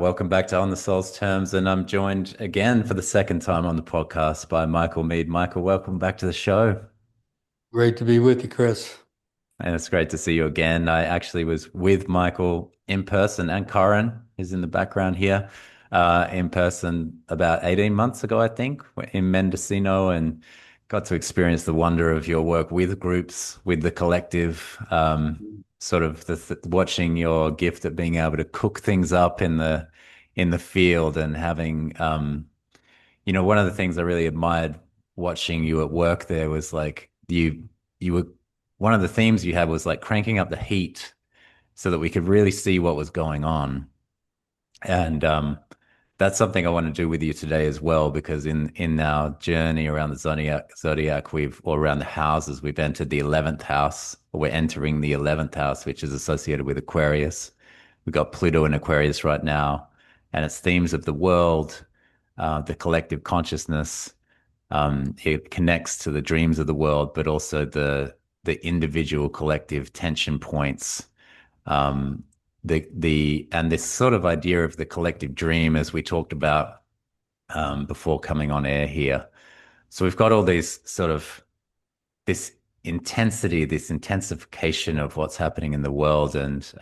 welcome back to On the Soul's Terms, and I'm joined again for the second time on the podcast by Michael Meade. Michael, welcome back to the show, Great to be with you, Chris. and it's great to see you again. I actually was with Michael in person, and Corin is in the background here, in person about 18 months ago, I think, in Mendocino, and got to experience the wonder of your work with groups, with the collective, sort of watching your gift at being able to cook things up in the field and having one of the things I really admired watching you at work there was like you were one of the themes you had was like cranking up the heat so that we could really see what was going on. And that's something I want to do with you today as well, because in our journey around the zodiac, or around the houses, we've entered the 11th house, or we're entering the 11th house, which is associated with Aquarius. We've got Pluto in Aquarius right now, and it's themes of the world, the collective consciousness. It connects to the dreams of the world, but also the individual collective tension points. Um, and this sort of idea of the collective dream, as we talked about before coming on air here. So we've got all these sort of this intensity, this intensification of what's happening in the world, and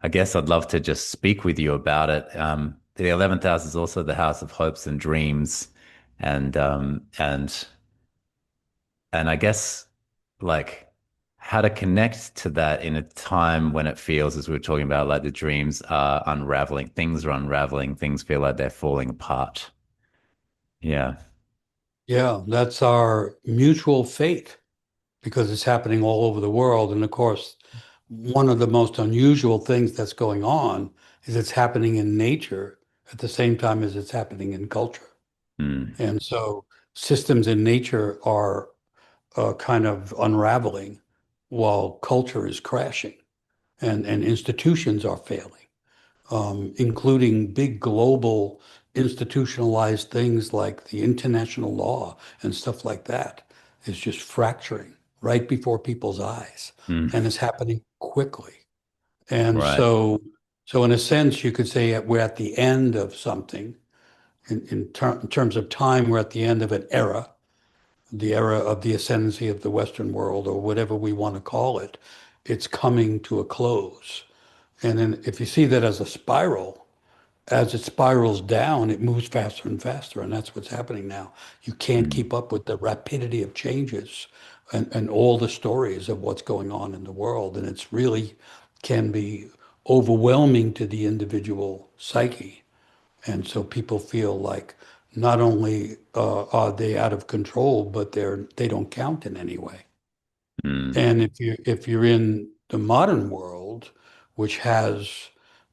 I guess I'd love to just speak with you about it. The 11th house is also the house of hopes and dreams, and I guess like how to connect to that in a time when it feels, as we were talking about, like the dreams are unraveling, things are unraveling, things feel like they're falling apart. Yeah. Yeah, that's our mutual fate because it's happening all over the world. And of course, one of the most unusual things that's going on is it's happening in nature at the same time as it's happening in culture. Mm. And so systems in nature are kind of unraveling while culture is crashing and institutions are failing. Including big global institutionalized things like the international law and stuff like that, is just fracturing right before people's eyes, Mm. and it's happening quickly. And Right. so in a sense, you could say we're at the end of something. In terms of time, we're at the end of an era, the era of the ascendancy of the Western world, or whatever we want to call it. It's coming to a close. And then if you see that as a spiral, as it spirals down, it moves faster and faster. And that's what's happening now. You can't Mm. keep up with the rapidity of changes and all the stories of what's going on in the world. And it's really can be overwhelming to the individual psyche. And so people feel like not only are they out of control, but they don't count in any way. Mm. And if you're in the modern world, which has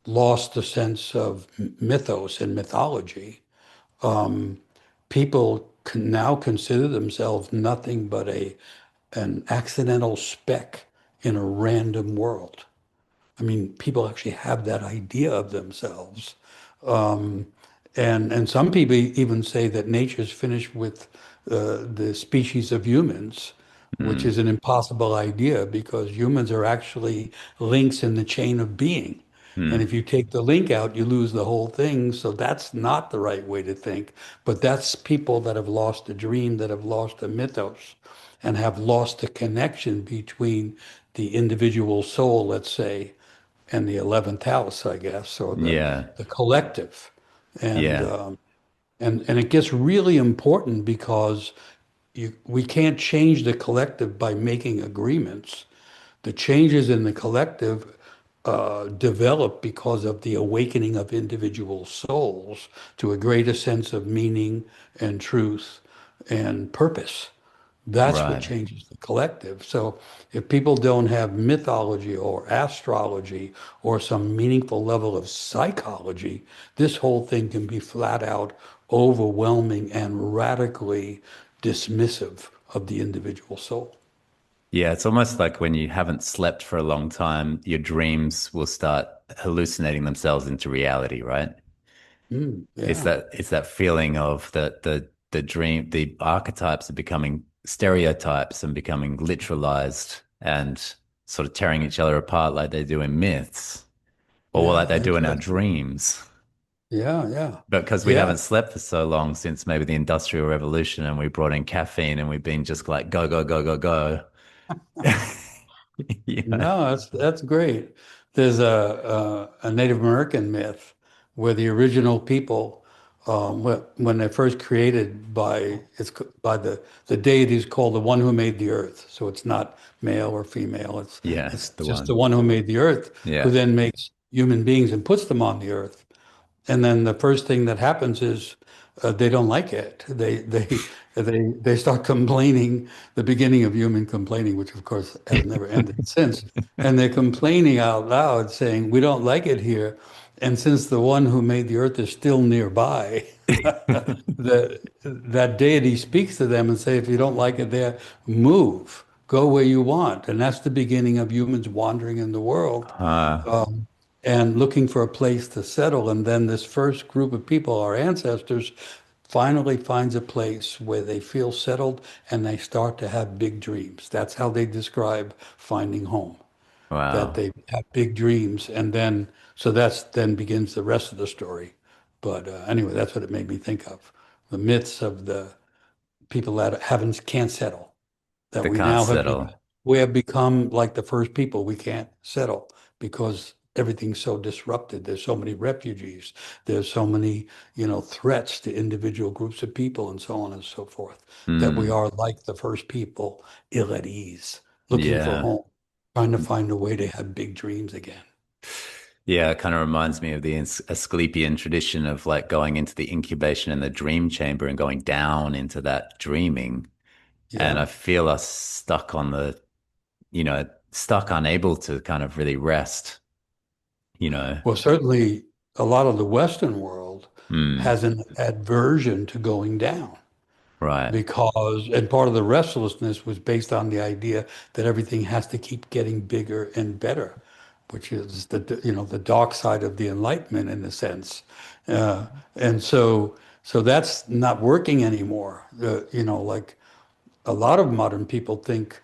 lost the sense of mythos and mythology, um, people can now consider themselves nothing but an accidental speck in a random world. I mean, people actually have that idea of themselves. Um, and some people even say that nature's finished with the species of humans, which Mm. is an impossible idea because humans are actually links in the chain of being. And Mm. if you take the link out, you lose the whole thing. So that's not the right way to think. But that's people that have lost the dream, that have lost the mythos, and have lost the connection between the individual soul, let's say, and the 11th house, I guess, or Yeah. the collective. And Yeah. um, and it gets really important because we can't change the collective by making agreements. The changes in the collective develop because of the awakening of individual souls to a greater sense of meaning and truth and purpose. That's what Right. changes the collective. So if people don't have mythology or astrology or some meaningful level of psychology, this whole thing can be flat out overwhelming and radically dismissive of the individual soul. Yeah, it's almost like when you haven't slept for a long time, your dreams will start hallucinating themselves into reality, right? Yeah. It's that feeling of the dream, the archetypes are becoming stereotypes and becoming literalized and sort of tearing each other apart like they do in myths. or like Yeah, they do in our interesting. dreams. Yeah, yeah. But because we Yeah. haven't slept for so long since maybe the Industrial Revolution and we brought in caffeine and we've been just like go, go, go, go, go. Yeah. No, that's great. There's a Native American myth where the original people, when they're first created by by the deities called the one who made the earth. So it's not male or female. Yeah, It's the just the one. one who made the earth, who Yeah. then makes human beings and puts them on the earth. And then the first thing that happens is they don't like it. They start complaining, the beginning of human complaining, which of course has never ended since. And they're complaining out loud, saying, "We don't like it here." And since the one who made the earth is still nearby, that deity speaks to them and say, "If you don't like it there, move, go where you want." And that's the beginning of humans wandering in the world. Uh, Um, and looking for a place to settle. And then this first group of people, our ancestors, finally finds a place where they feel settled and they start to have big dreams. That's how they describe finding home, that wow. they have big dreams. And then, so that's then begins the rest of the story. But anyway, that's what it made me think of. The myths of the people that haven't can't settle, that They we can't now have settle. we have become like the first people. We can't settle because everything's so disrupted. There's so many refugees. There's so many, threats to individual groups of people and so on and so forth, that we Hmm. are like the first people, ill at ease, looking for Yeah. home, trying to find a way to have big dreams again. Yeah, it kind of reminds me of the Asclepian tradition of like going into the incubation and the dream chamber and going down into that dreaming. And I Yeah. feel us stuck on stuck unable to kind of really rest, you know. Well, certainly a lot of the Western world Hmm. has an aversion to going down. Right. Because, and part of the restlessness was based on the idea that everything has to keep getting bigger and better, which is the dark side of the Enlightenment in a sense. And so that's not working anymore. Like a lot of modern people think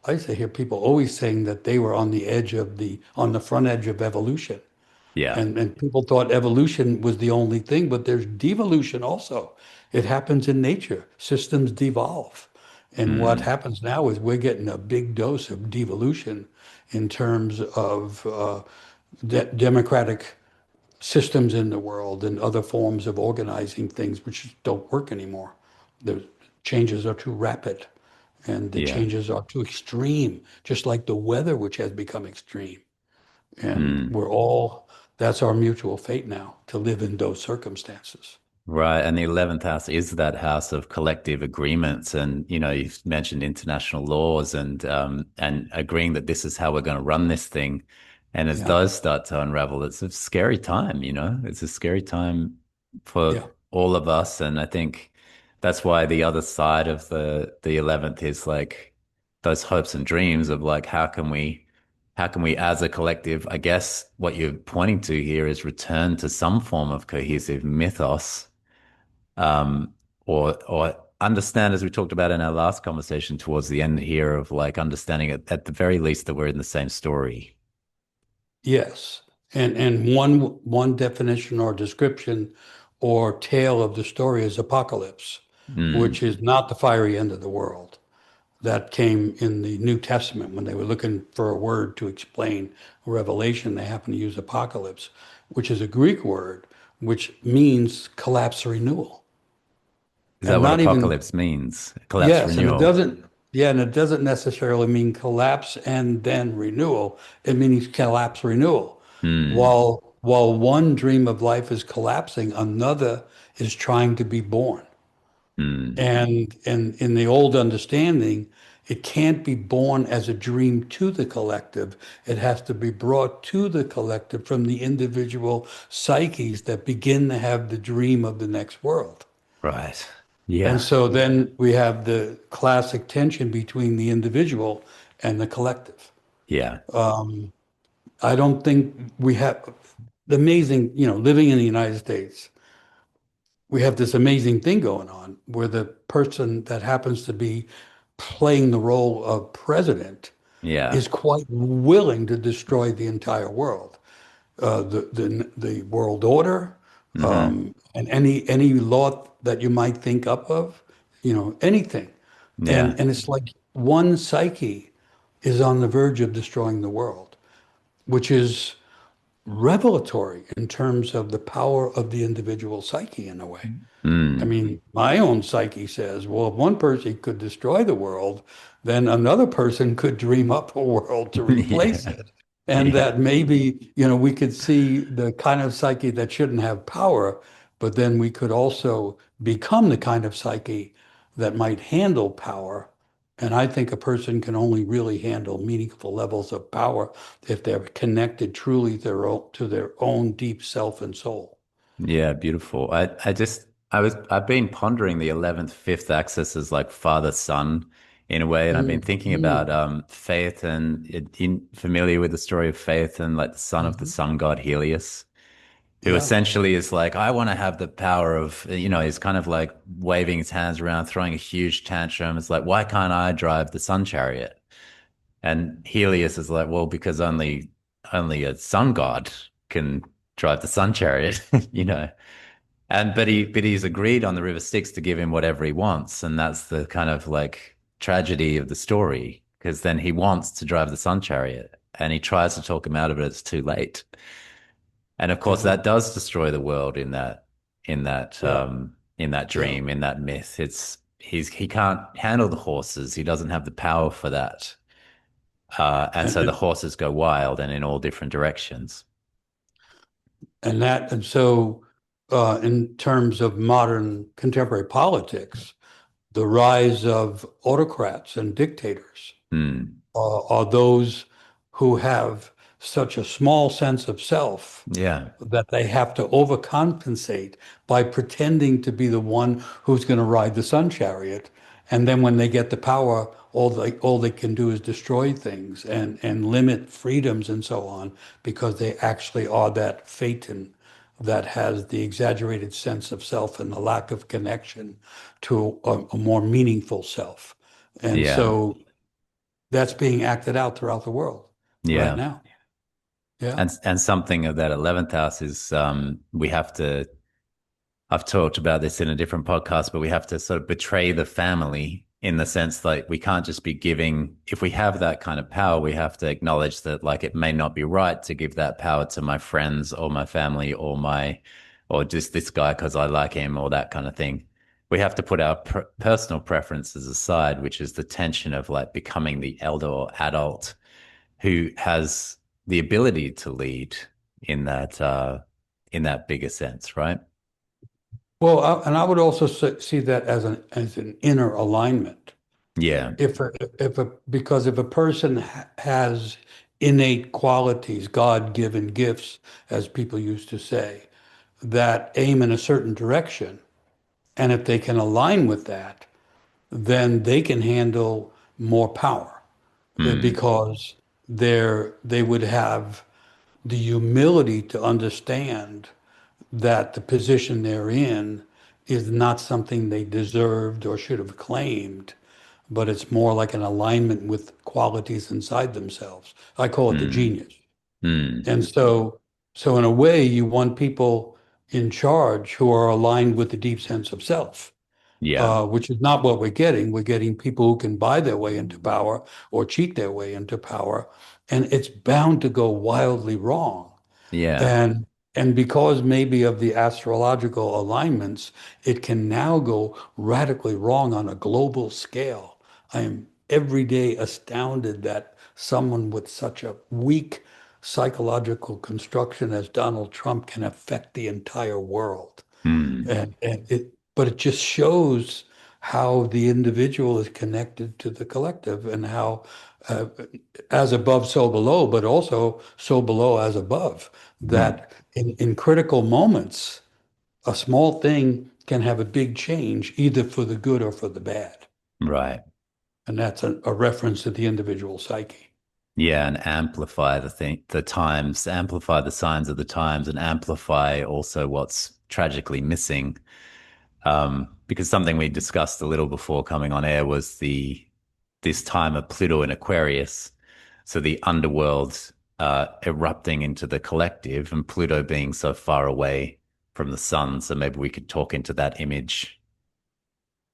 I used to hear people always saying that they were on the edge of on the front edge of evolution. Yeah. And people thought evolution was the only thing, but there's devolution also. It happens in nature. Systems devolve. And what Hmm. happens now is we're getting a big dose of devolution in terms of democratic systems in the world and other forms of organizing things which don't work anymore. The changes are too rapid and the Yeah. changes are too extreme, just like the weather, which has become extreme. And Hmm. that's our mutual fate now, to live in those circumstances. Right. And the 11th house is that house of collective agreements. And, you've mentioned international laws and agreeing that this is how we're going to run this thing. And as Yeah, those start to unravel, it's a scary time, It's a scary time for yeah. all of us. And I think that's why the other side of the 11th is like those hopes and dreams of like how can we as a collective, I guess what you're pointing to here is return to some form of cohesive mythos um, or understand, as we talked about in our last conversation towards the end here, of like understanding at the very least that we're in the same story. Yes. And one definition or description or tale of the story is apocalypse, Mm. which is not the fiery end of the world. That came in the New Testament when they were looking for a word to explain Revelation. They happened to use apocalypse, which is a Greek word, which means collapse renewal. Is that And what not even apocalypse means? Collapse Yes, and it renewal. doesn't, yeah, and it doesn't necessarily mean collapse and then renewal. It means collapse renewal. Mm. While one dream of life is collapsing, another is trying to be born. Mm. And in the old understanding, it can't be born as a dream to the collective. It has to be brought to the collective from the individual psyches that begin to have the dream of the next world. Right. And Yeah. so then we have the classic tension between the individual and the collective. Yeah. I don't think we have the amazing, living in the United States, we have this amazing thing going on where the person that happens to be playing the role of president Yeah. is quite willing to destroy the entire world. the world order, Hmm. and any law that you might think up of, anything. Yeah. And it's like one psyche is on the verge of destroying the world, which is revelatory in terms of the power of the individual psyche in a way. I Mm. mean, my own psyche says, well, if one person could destroy the world, then another person could dream up a world to replace Yeah. it. And Yeah. that maybe, we could see the kind of psyche that shouldn't have power, but then we could also become the kind of psyche that might handle power. And I think a person can only really handle meaningful levels of power if they're connected truly to their own deep self and soul. Yeah, beautiful. I've been pondering the 11th, fifth axis as like father son in a way, and I've been Mm, thinking about mm, faith and familiar with the story of faith and like the son of the mhm. sun god Helios, who Yeah. essentially is like, I want to have the power of, he's kind of like waving his hands around, throwing a huge tantrum. It's like, why can't I drive the sun chariot? And Helios is like, well, because only a sun god can drive the sun chariot, you know. And but he's agreed on the River Styx to give him whatever he wants, and that's the kind of like tragedy of the story, because then he wants to drive the sun chariot, and he tries to talk him out of it. It's too late, and of course Yeah. that does destroy the world Yeah. in that Yeah. dream, in that myth. He can't handle the horses. He doesn't have the power for that, and And so the and horses go wild and in all different directions. and so in terms of modern contemporary politics, the rise of autocrats and dictators Hmm. are those who have such a small sense of self Yeah. that they have to overcompensate by pretending to be the one who's going to ride the sun chariot. And then when they get the power, all they can do is destroy things and limit freedoms and so on, because they actually are that phaeton that has the exaggerated sense of self and the lack of connection to a more meaningful self. And Yeah. so that's being acted out throughout the world right Yeah. now. Yeah. And something of that 11th house is we have to, I've talked about this in a different podcast, but we have to sort of betray the family in the sense like we can't just be giving, if we have that kind of power, we have to acknowledge that like it may not be right to give that power to my friends or my family or just this guy because I like him or that kind of thing. We have to put our personal preferences aside, which is the tension of like becoming the elder or adult who has the ability to lead in in that bigger sense, right? Well, and I would also see that as an inner alignment. Yeah. Because if a person has innate qualities, God-given gifts, as people used to say, that aim in a certain direction, and if they can align with that, then they can handle more power, Mm, because they would have the humility to understand that the position they're in is not something they deserved or should have claimed, but it's more like an alignment with qualities inside themselves. I call it the mm, genius. mm. And so in a way, you want people in charge who are aligned with the deep sense of self, Yeah. which is not what we're getting. We're getting people who can buy their way into power or cheat their way into power, and it's bound to go wildly wrong. Yeah. And and because maybe of the astrological alignments, it can now go radically wrong on a global scale. I am every day astounded that someone with such a weak psychological construction as Donald Trump can affect the entire world. Mm, But it just shows how the individual is connected to the collective, and how uh, as above, so below, but also so below as above. mm. That in critical moments, a small thing can have a big change, either for the good or for the bad. Right. And that's a reference to the individual psyche. Yeah, and amplify the times, amplify the signs of the times, and amplify also what's tragically missing. Because something we discussed a little before coming on air was the this time of Pluto in Aquarius. So the underworld. erupting into the collective, and Pluto being so far away from the sun. So maybe we could talk into that image.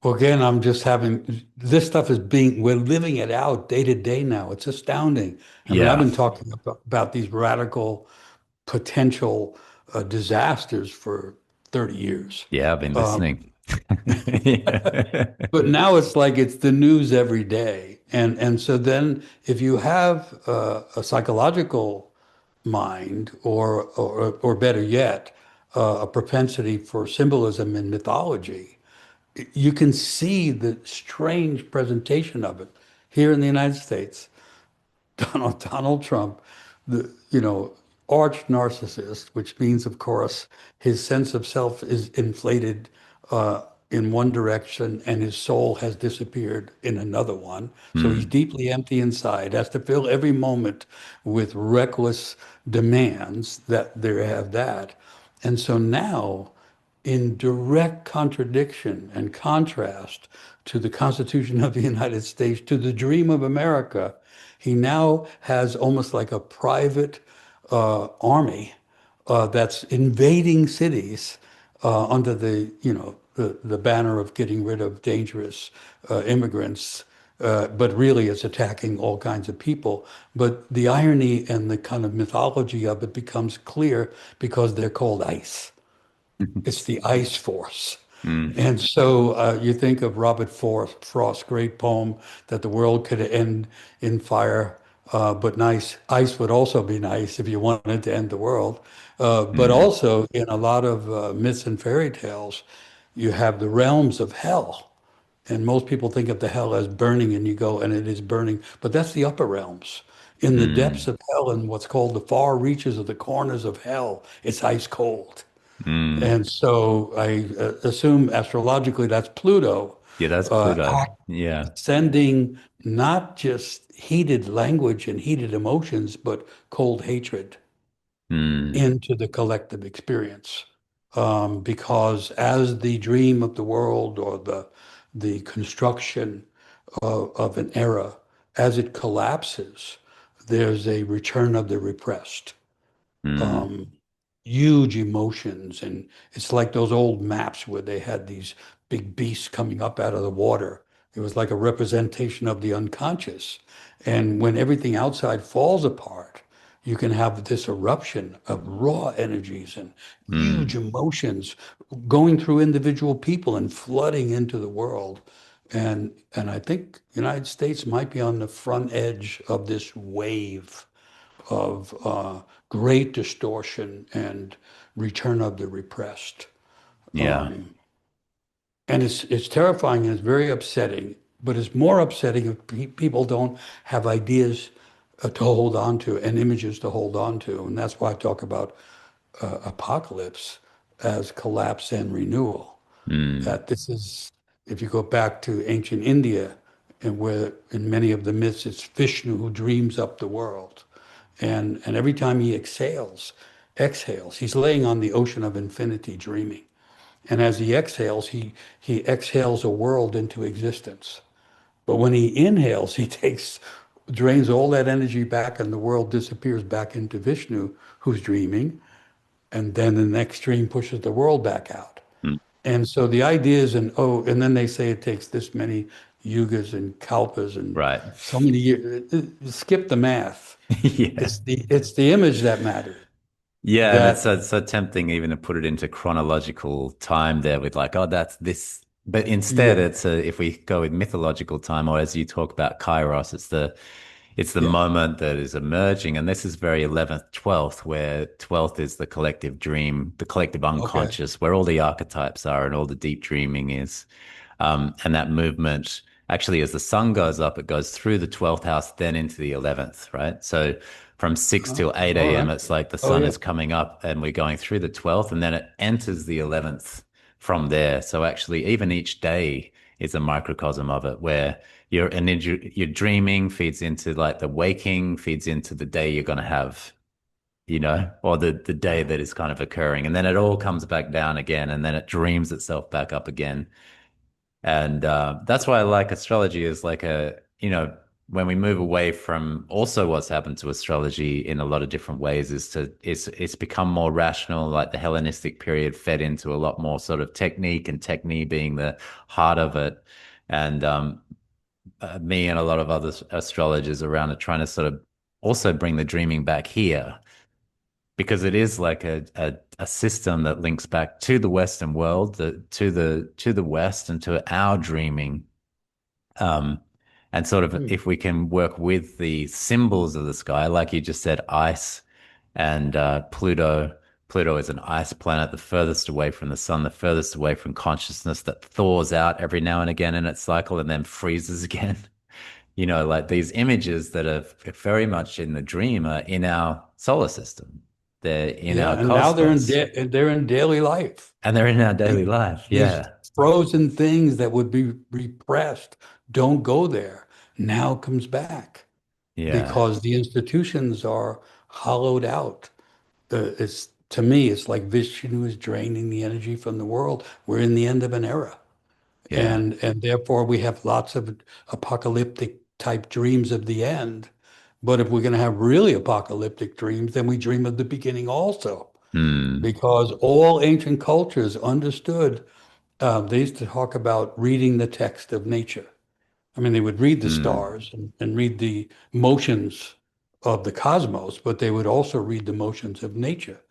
Well, again, I'm just having this stuff is being, we're living it out day to day now. It's astounding. I mean, I've Yeah. been talking about these radical potential disasters for 30 years. Yeah, I've been Um, listening. Yeah. but now it's like it's the news every day. And so then if you have a psychological mind or better yet, a propensity for symbolism in mythology, you can see the strange presentation of it here in the United States. Donald Trump, the arch narcissist, which means, of course, his sense of self is inflated in one direction and his soul has disappeared in another one. So he's Mm, deeply empty inside, has to fill every moment with reckless demands that there have that. And so now, in direct contradiction and contrast to the Constitution of the United States, to the dream of America, he now has almost like a private army that's invading cities under the banner of getting rid of dangerous immigrants. But really, it's attacking all kinds of people. But the irony and the kind of mythology of it becomes clear because they're called ICE. It's the ice force. mm, And so you think of Robert Frost's great poem that the world could end in fire, but nice ice would also be nice if you wanted to end the world. But mm, also in a lot of myths and fairy tales, you have the realms of hell. And most people think of the hell as burning, and you go, and it is burning, but that's the upper realms. In the depths mm, of hell, in what's called the far reaches of the corners of hell, it's ice cold. mm. And so I assume astrologically that's Pluto Yeah, that's Pluto. act Yeah. sending not just heated language and heated emotions, but cold hatred Mm, into the collective experience. Because as the dream of the world or the construction of an era, as it collapses, there's a return of the repressed. mm, um, Huge emotions. And it's like those old maps where they had these big beasts coming up out of the water. It was like a representation of the unconscious. And when everything outside falls apart, you can have this eruption of raw energies and huge mm. emotions going through individual people and flooding into the world. And I think United States might be on the front edge of this wave of great distortion and return of the repressed. Yeah. Um, and it's terrifying and it's very upsetting, but it's more upsetting if people don't have ideas to hold on to and images to hold on to. And that's why I talk about apocalypse as collapse and renewal. Mm, That this is, if you go back to ancient India, and where in many of the myths it's Vishnu who dreams up the world. And every time he exhales, he's laying on the ocean of infinity dreaming. And as he exhales, he exhales a world into existence. But when he inhales, he drains all that energy back and the world disappears back into Vishnu, who's dreaming. And then the next dream pushes the world back out. mm. And so the idea is, and then they say it takes this many yugas and kalpas and Right. so many years. Skip the math. Yeah. It's the image that matters. Yeah, and it's That so tempting even to put it into chronological time there with like, oh, that's this. But instead, yeah, it's if we go with mythological time, or as you talk about Kairos, it's the yeah. moment that is emerging, and this is very 11th, 12th, where 12th is the collective dream, the collective Okay. unconscious, where all the archetypes are and all the deep dreaming is. And that movement, actually, as the sun goes up, it goes through the 12th house, then into the 11th, right? So from 6 till All 8 a.m., right. it's like the Oh sun yeah. is coming up and we're going through the 12th, and then it enters the 11th from there. So actually, even each day is a microcosm of it, where your dreaming feeds into like the waking, feeds into the day you're going to have, or the day that is kind of occurring. And then it all comes back down again, and then it dreams itself back up again. And that's why I like astrology is like a, when we move away from also what's happened to astrology in a lot of different ways is it's become more rational. Like the Hellenistic period fed into a lot more sort of technique, and technique being the heart of it. And me and a lot of other astrologers around are trying to sort of also bring the dreaming back here, because it is like a system that links back to the Western world, to the West and to our dreaming. Um, and sort of Hmm. if we can work with the symbols of the sky, like you just said, ice and Pluto. Pluto is an ice planet, the furthest away from the sun, the furthest away from consciousness, that thaws out every now and again in its cycle and then freezes again. Like these images that are very much in the dream are in our solar system. They're in Yeah, our and now cosmos, they're in daily life. and they're in our daily These, life. these Yeah. frozen things that would be repressed don't go there. Now comes back Yeah. because the institutions are hollowed out. It's to me, it's like Vishnu is draining the energy from the world. We're in the end of an era, Yeah. and therefore we have lots of apocalyptic type dreams of the end. But if we're going to have really apocalyptic dreams, then we dream of the beginning also, Hmm. because all ancient cultures understood. They used to talk about reading the text of nature. I mean, they would read the Hmm. stars and read the motions of the cosmos, but they would also read the motions of nature.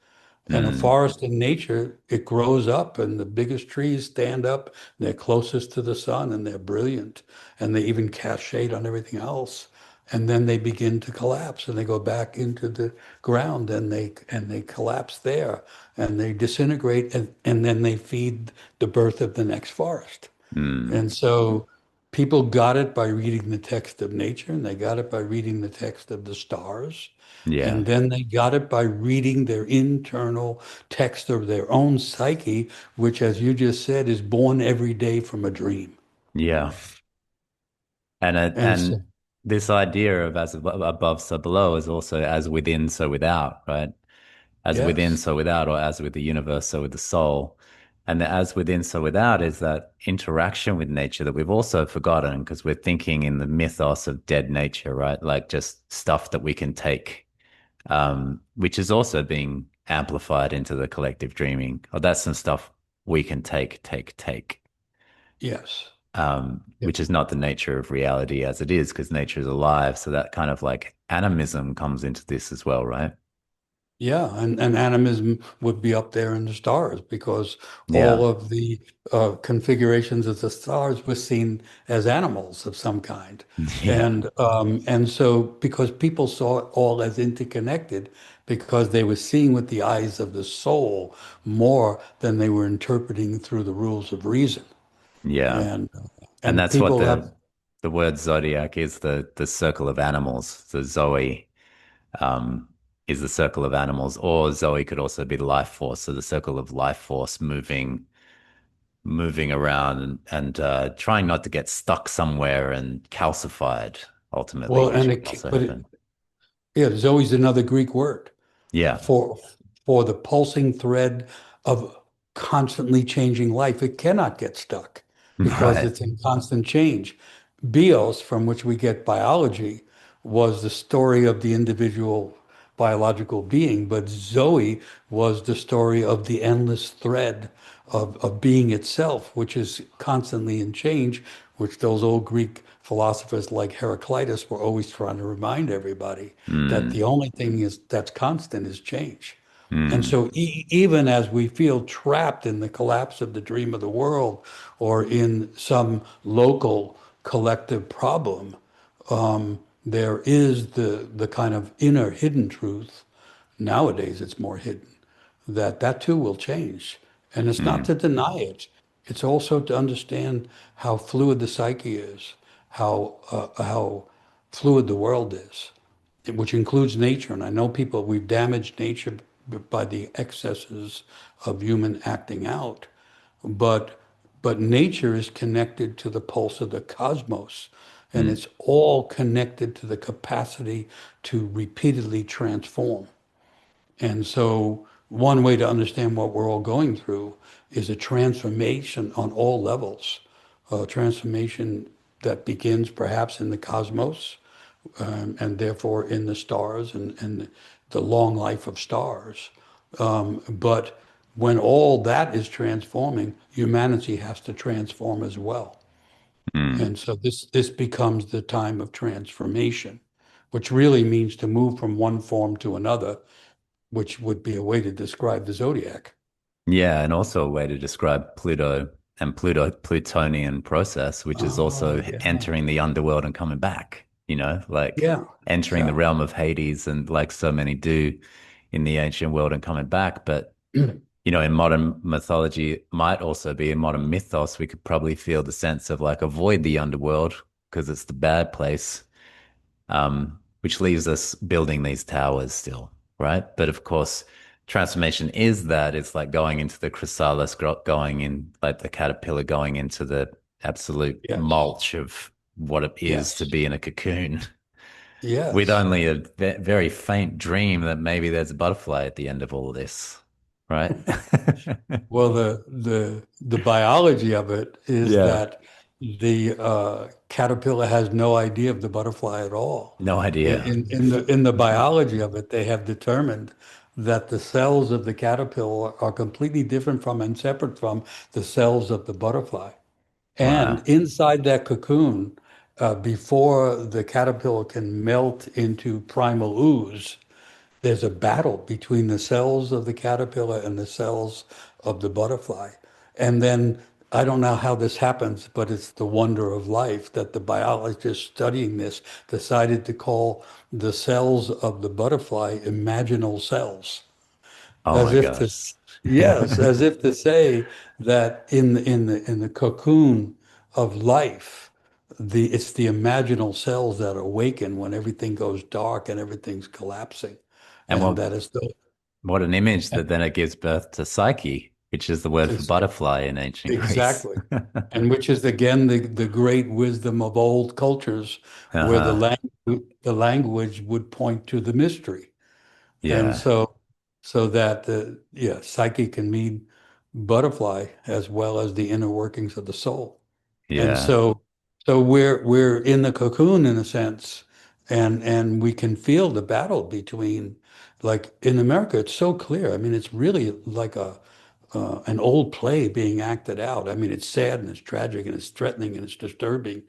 And a Hmm. forest in nature, it grows up, and the biggest trees stand up. They're closest to the sun, and they're brilliant, and they even cast shade on everything else. And then they begin to collapse, and they go back into the ground, and they collapse there, and they disintegrate, and then they feed the birth of the next forest. Hmm. And so people got it by reading the text of nature, and they got it by reading the text of the stars. Yeah. And then they got it by reading their internal text of their own psyche, which, as you just said, is born every day from a dream. Yeah. And And so, this idea of as above, so below is also as within, so without, right? As within, yes. so without, or as with the universe, so with the soul. And the as within, so without is that interaction with nature that we've also forgotten because we're thinking in the mythos of dead nature, right? Like just stuff that we can take, which is also being amplified into the collective dreaming. Oh, that's some stuff we can take. Yes. Which is not the nature of reality as it is, because nature is alive. So that kind of like animism comes into this as well, right? Yeah, and animism would be up there in the stars because all Yeah. of the configurations of the stars were seen as animals of some kind, Yeah. and so because people saw it all as interconnected, because they were seeing with the eyes of the soul more than they were interpreting through the rules of reason, Yeah. and And and that's what people have. the word zodiac is, the circle of animals. The Zoe um is the circle of animals, or Zoe could also be life force. So the circle of life force moving around and trying not to get stuck somewhere and calcified ultimately, Well, which and can also happen. yeah, Zoe is another Greek word Yeah. for the pulsing thread of constantly changing life. It cannot get stuck because Right. it's in constant change. Bios, from which we get biology, was the story of the individual biological being, but Zoe was the story of the endless thread of being itself, which is constantly in change, which those old Greek philosophers like Heraclitus were always trying to remind everybody that the Mm, only thing is that's constant is change. And mm, so, even as we feel trapped in the collapse of the dream of the world or in some local collective problem, there is the kind of inner hidden truth. Nowadays, it's more hidden that too will change. And it's not mm, to deny it, it's also to understand how fluid the psyche is, how fluid the world is, which includes nature. And I know people, we've damaged nature by the excesses of human acting out, but nature is connected to the pulse of the cosmos, and mm, it's all connected to the capacity to repeatedly transform. And so one way to understand what we're all going through is a transformation on all levels, a transformation that begins perhaps in the cosmos, and therefore in the stars and the long life of stars. But when all that is transforming, humanity has to transform as well. Mm. And so this becomes the time of transformation, which really means to move from one form to another, which would be a way to describe the zodiac. Yeah, and also a way to describe Pluto and Plutonian process, which is Oh, also yeah. entering the underworld and coming back, like Yeah. entering the Yeah. realm of Hades and like so many do in the ancient world and coming back. But, in modern mythology, it might also be in modern mythos, we could probably feel the sense of like avoid the underworld because it's the bad place, which leaves us building these towers still, right? But of course, transformation is that it's like going into the chrysalis, going in like the caterpillar, going into the absolute Yes. mulch of what it is to Yes. be in a cocoon with Yes. only a very faint dream that maybe there's a butterfly at the end of all of this, right? Well, the biology of it is Yeah. that the caterpillar has no idea of the butterfly at all. No idea. In the biology of it, they have determined that the cells of the caterpillar are completely different from and separate from the cells of the butterfly. And Wow. inside that cocoon, before the caterpillar can melt into primal ooze, there's a battle between the cells of the caterpillar and the cells of the butterfly. And then I don't know how this happens, but it's the wonder of life that the biologist studying this decided to call the cells of the butterfly imaginal cells, Oh as my if to, gosh. yes, as if to say that in the cocoon of life, it's the imaginal cells that awaken when everything goes dark and everything's collapsing, And and what that is the What an image that then it gives birth to Psyche, which is the word for it's butterfly in ancient Greece. exactly, and which is again the great wisdom of old cultures, where the Uh-huh. language the language would point to the mystery. And Yeah. so that yeah, psyche can mean butterfly as well as the inner workings of the soul. And Yeah. so we're in the cocoon in a sense, and we can feel the battle between, like in America, it's so clear. I mean, it's really like a an old play being acted out. I mean, it's sad and it's tragic and it's threatening and it's disturbing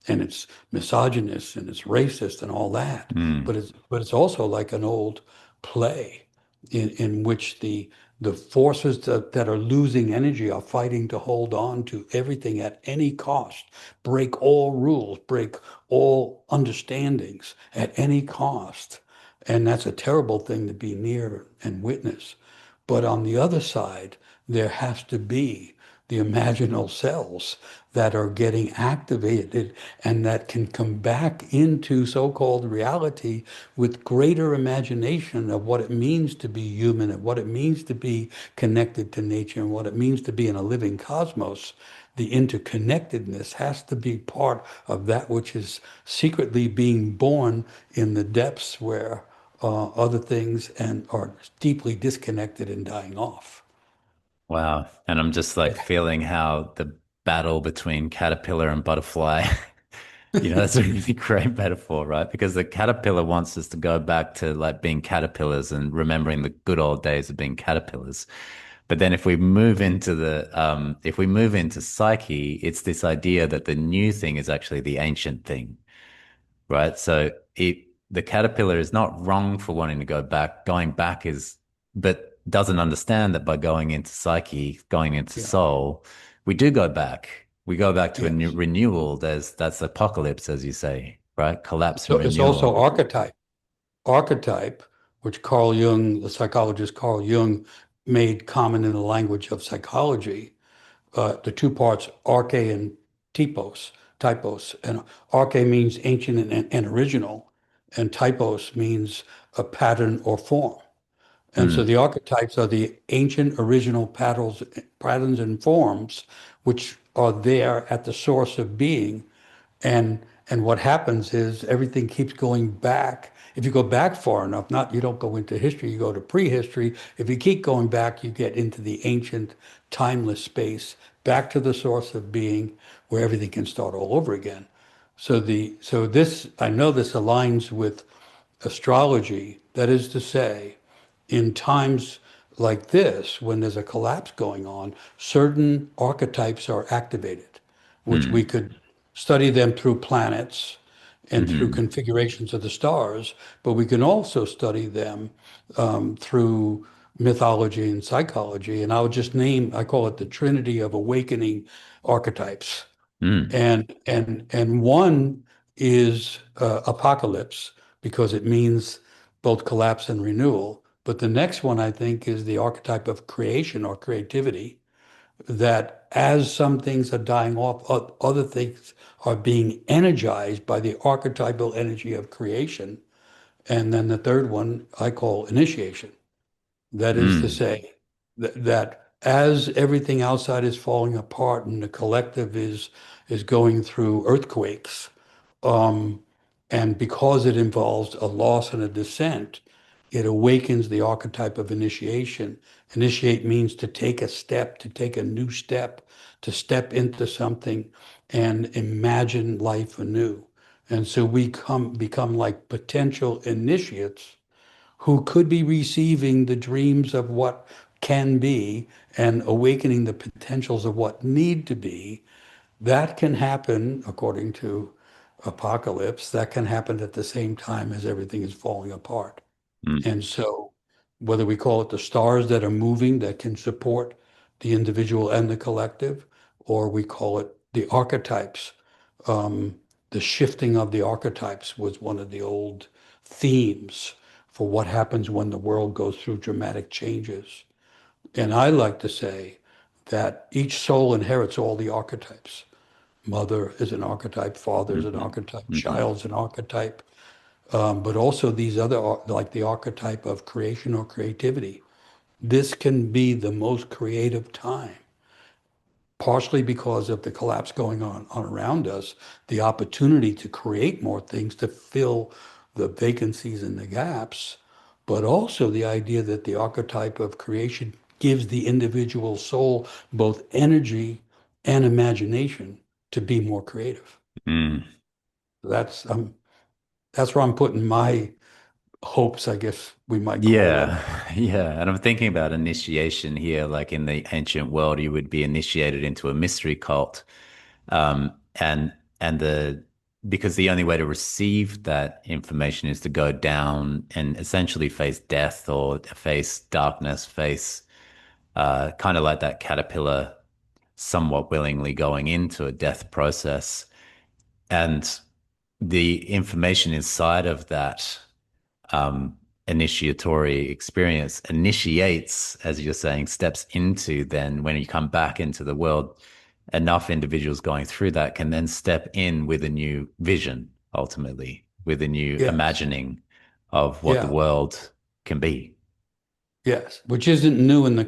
and it's misogynist and it's racist and all that. Mm. But it's also like an old play in which the forces that are losing energy are fighting to hold on to everything at any cost, break all rules, break all understandings at any cost. And that's a terrible thing to be near and witness. But on the other side, there has to be the imaginal cells that are getting activated and that can come back into so-called reality with greater imagination of what it means to be human and what it means to be connected to nature and what it means to be in a living cosmos. The interconnectedness has to be part of that which is secretly being born in the depths where other things and are deeply disconnected and dying off. Wow. And I'm just like feeling how the battle between caterpillar and butterfly, that's a really great metaphor, right? Because the caterpillar wants us to go back to like being caterpillars and remembering the good old days of being caterpillars. But then if we move into psyche, it's this idea that the new thing is actually the ancient thing, right? So the caterpillar is not wrong for wanting to go back. Going back but doesn't understand that by going into psyche, going into Yeah. soul, we do go back. We go back to a new Yes. renewal. That's apocalypse, as you say, right? Collapse So and it's also renewal. archetype. Archetype, which Carl Jung, the psychologist Carl Jung, made common in the language of psychology, the two parts, arche and typos. And arche means ancient and original, and typos means a pattern or form. And so Hmm. the archetypes are the ancient original patterns and forms which are there at the source of being. And and what happens is everything keeps going back. If you go back far enough, not you don't go into history, you go to prehistory. If you keep going back, you get into the ancient, timeless space, back to the source of being, where everything can start all over again. So this I know this aligns with astrology. That is to say, in times like this, when there's a collapse going on, certain archetypes are activated, which we Mm. could study them through planets and through Hmm. configurations of the stars, but we can also study them through mythology and psychology. And I'll just name, I call it the Trinity of Awakening archetypes. Mm. And one is apocalypse because it means both collapse and renewal. But the next one, I think, is the archetype of creation or creativity, that as some things are dying off, other things are being energized by the archetypal energy of creation. And then the third one I call initiation. That is to Mm. say that as everything outside is falling apart and the collective is going through earthquakes, um, and because it involves a loss and a descent, it awakens the archetype of initiation. Initiate means to take a step, to take a new step, to step into something and imagine life anew. And so we become like potential initiates who could be receiving the dreams of what can be and awakening the potentials of what need to be. That can happen, according to Apocalypse, that can happen at the same time as everything is falling apart. Mm. And so, whether we call it the stars that are moving that can support the individual and the collective, or we call it the archetypes, um, the shifting of the archetypes was one of the old themes for what happens when the world goes through dramatic changes. And I like to say that each soul inherits all the archetypes. Mother is an archetype, father is an Hmm. archetype, Hmm. child's an archetype, but also these other, like the archetype of creation or creativity. This can be the most creative time, partially because of the collapse going on around us, the opportunity to create more things to fill the vacancies and the gaps, but also the idea that the archetype of creation gives the individual soul both energy and imagination to be more creative. Mm. That's where I'm putting my hopes, I guess we might call them. Yeah, yeah. And I'm thinking about initiation here. Like in the ancient world, you would be initiated into a mystery cult. And the because the only way to receive that information is to go down and essentially face death or face darkness, face kind of like that caterpillar somewhat willingly going into a death process. And the information inside of that initiatory experience initiates, as you're saying, steps into then when you come back into the world, enough individuals going through that can then step in with a new vision, ultimately, with a new Yes. imagining of what the Yeah. world can be. Yes. Which isn't new in the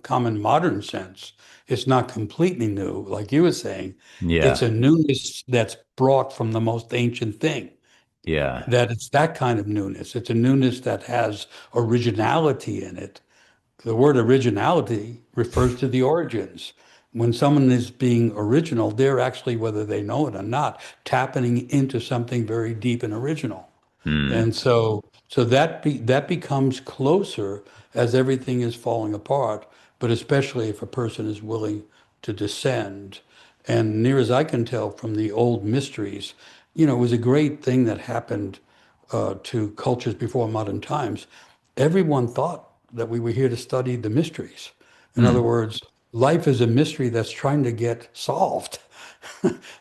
common modern sense. It's not completely new, like you were saying. It's Yeah. a newness that's brought from the most ancient thing. Yeah. That it's that kind of newness. It's a newness that has originality in it. The word originality refers to the origins. When someone is being original, they're actually, whether they know it or not, tapping into something very deep and original. Hmm. And so that becomes closer as everything is falling apart, but especially if a person is willing to descend. And near as I can tell from the old mysteries, it was a great thing that happened to cultures before modern times. Everyone thought that we were here to study the mysteries. In other Hmm. words, life is a mystery that's trying to get solved.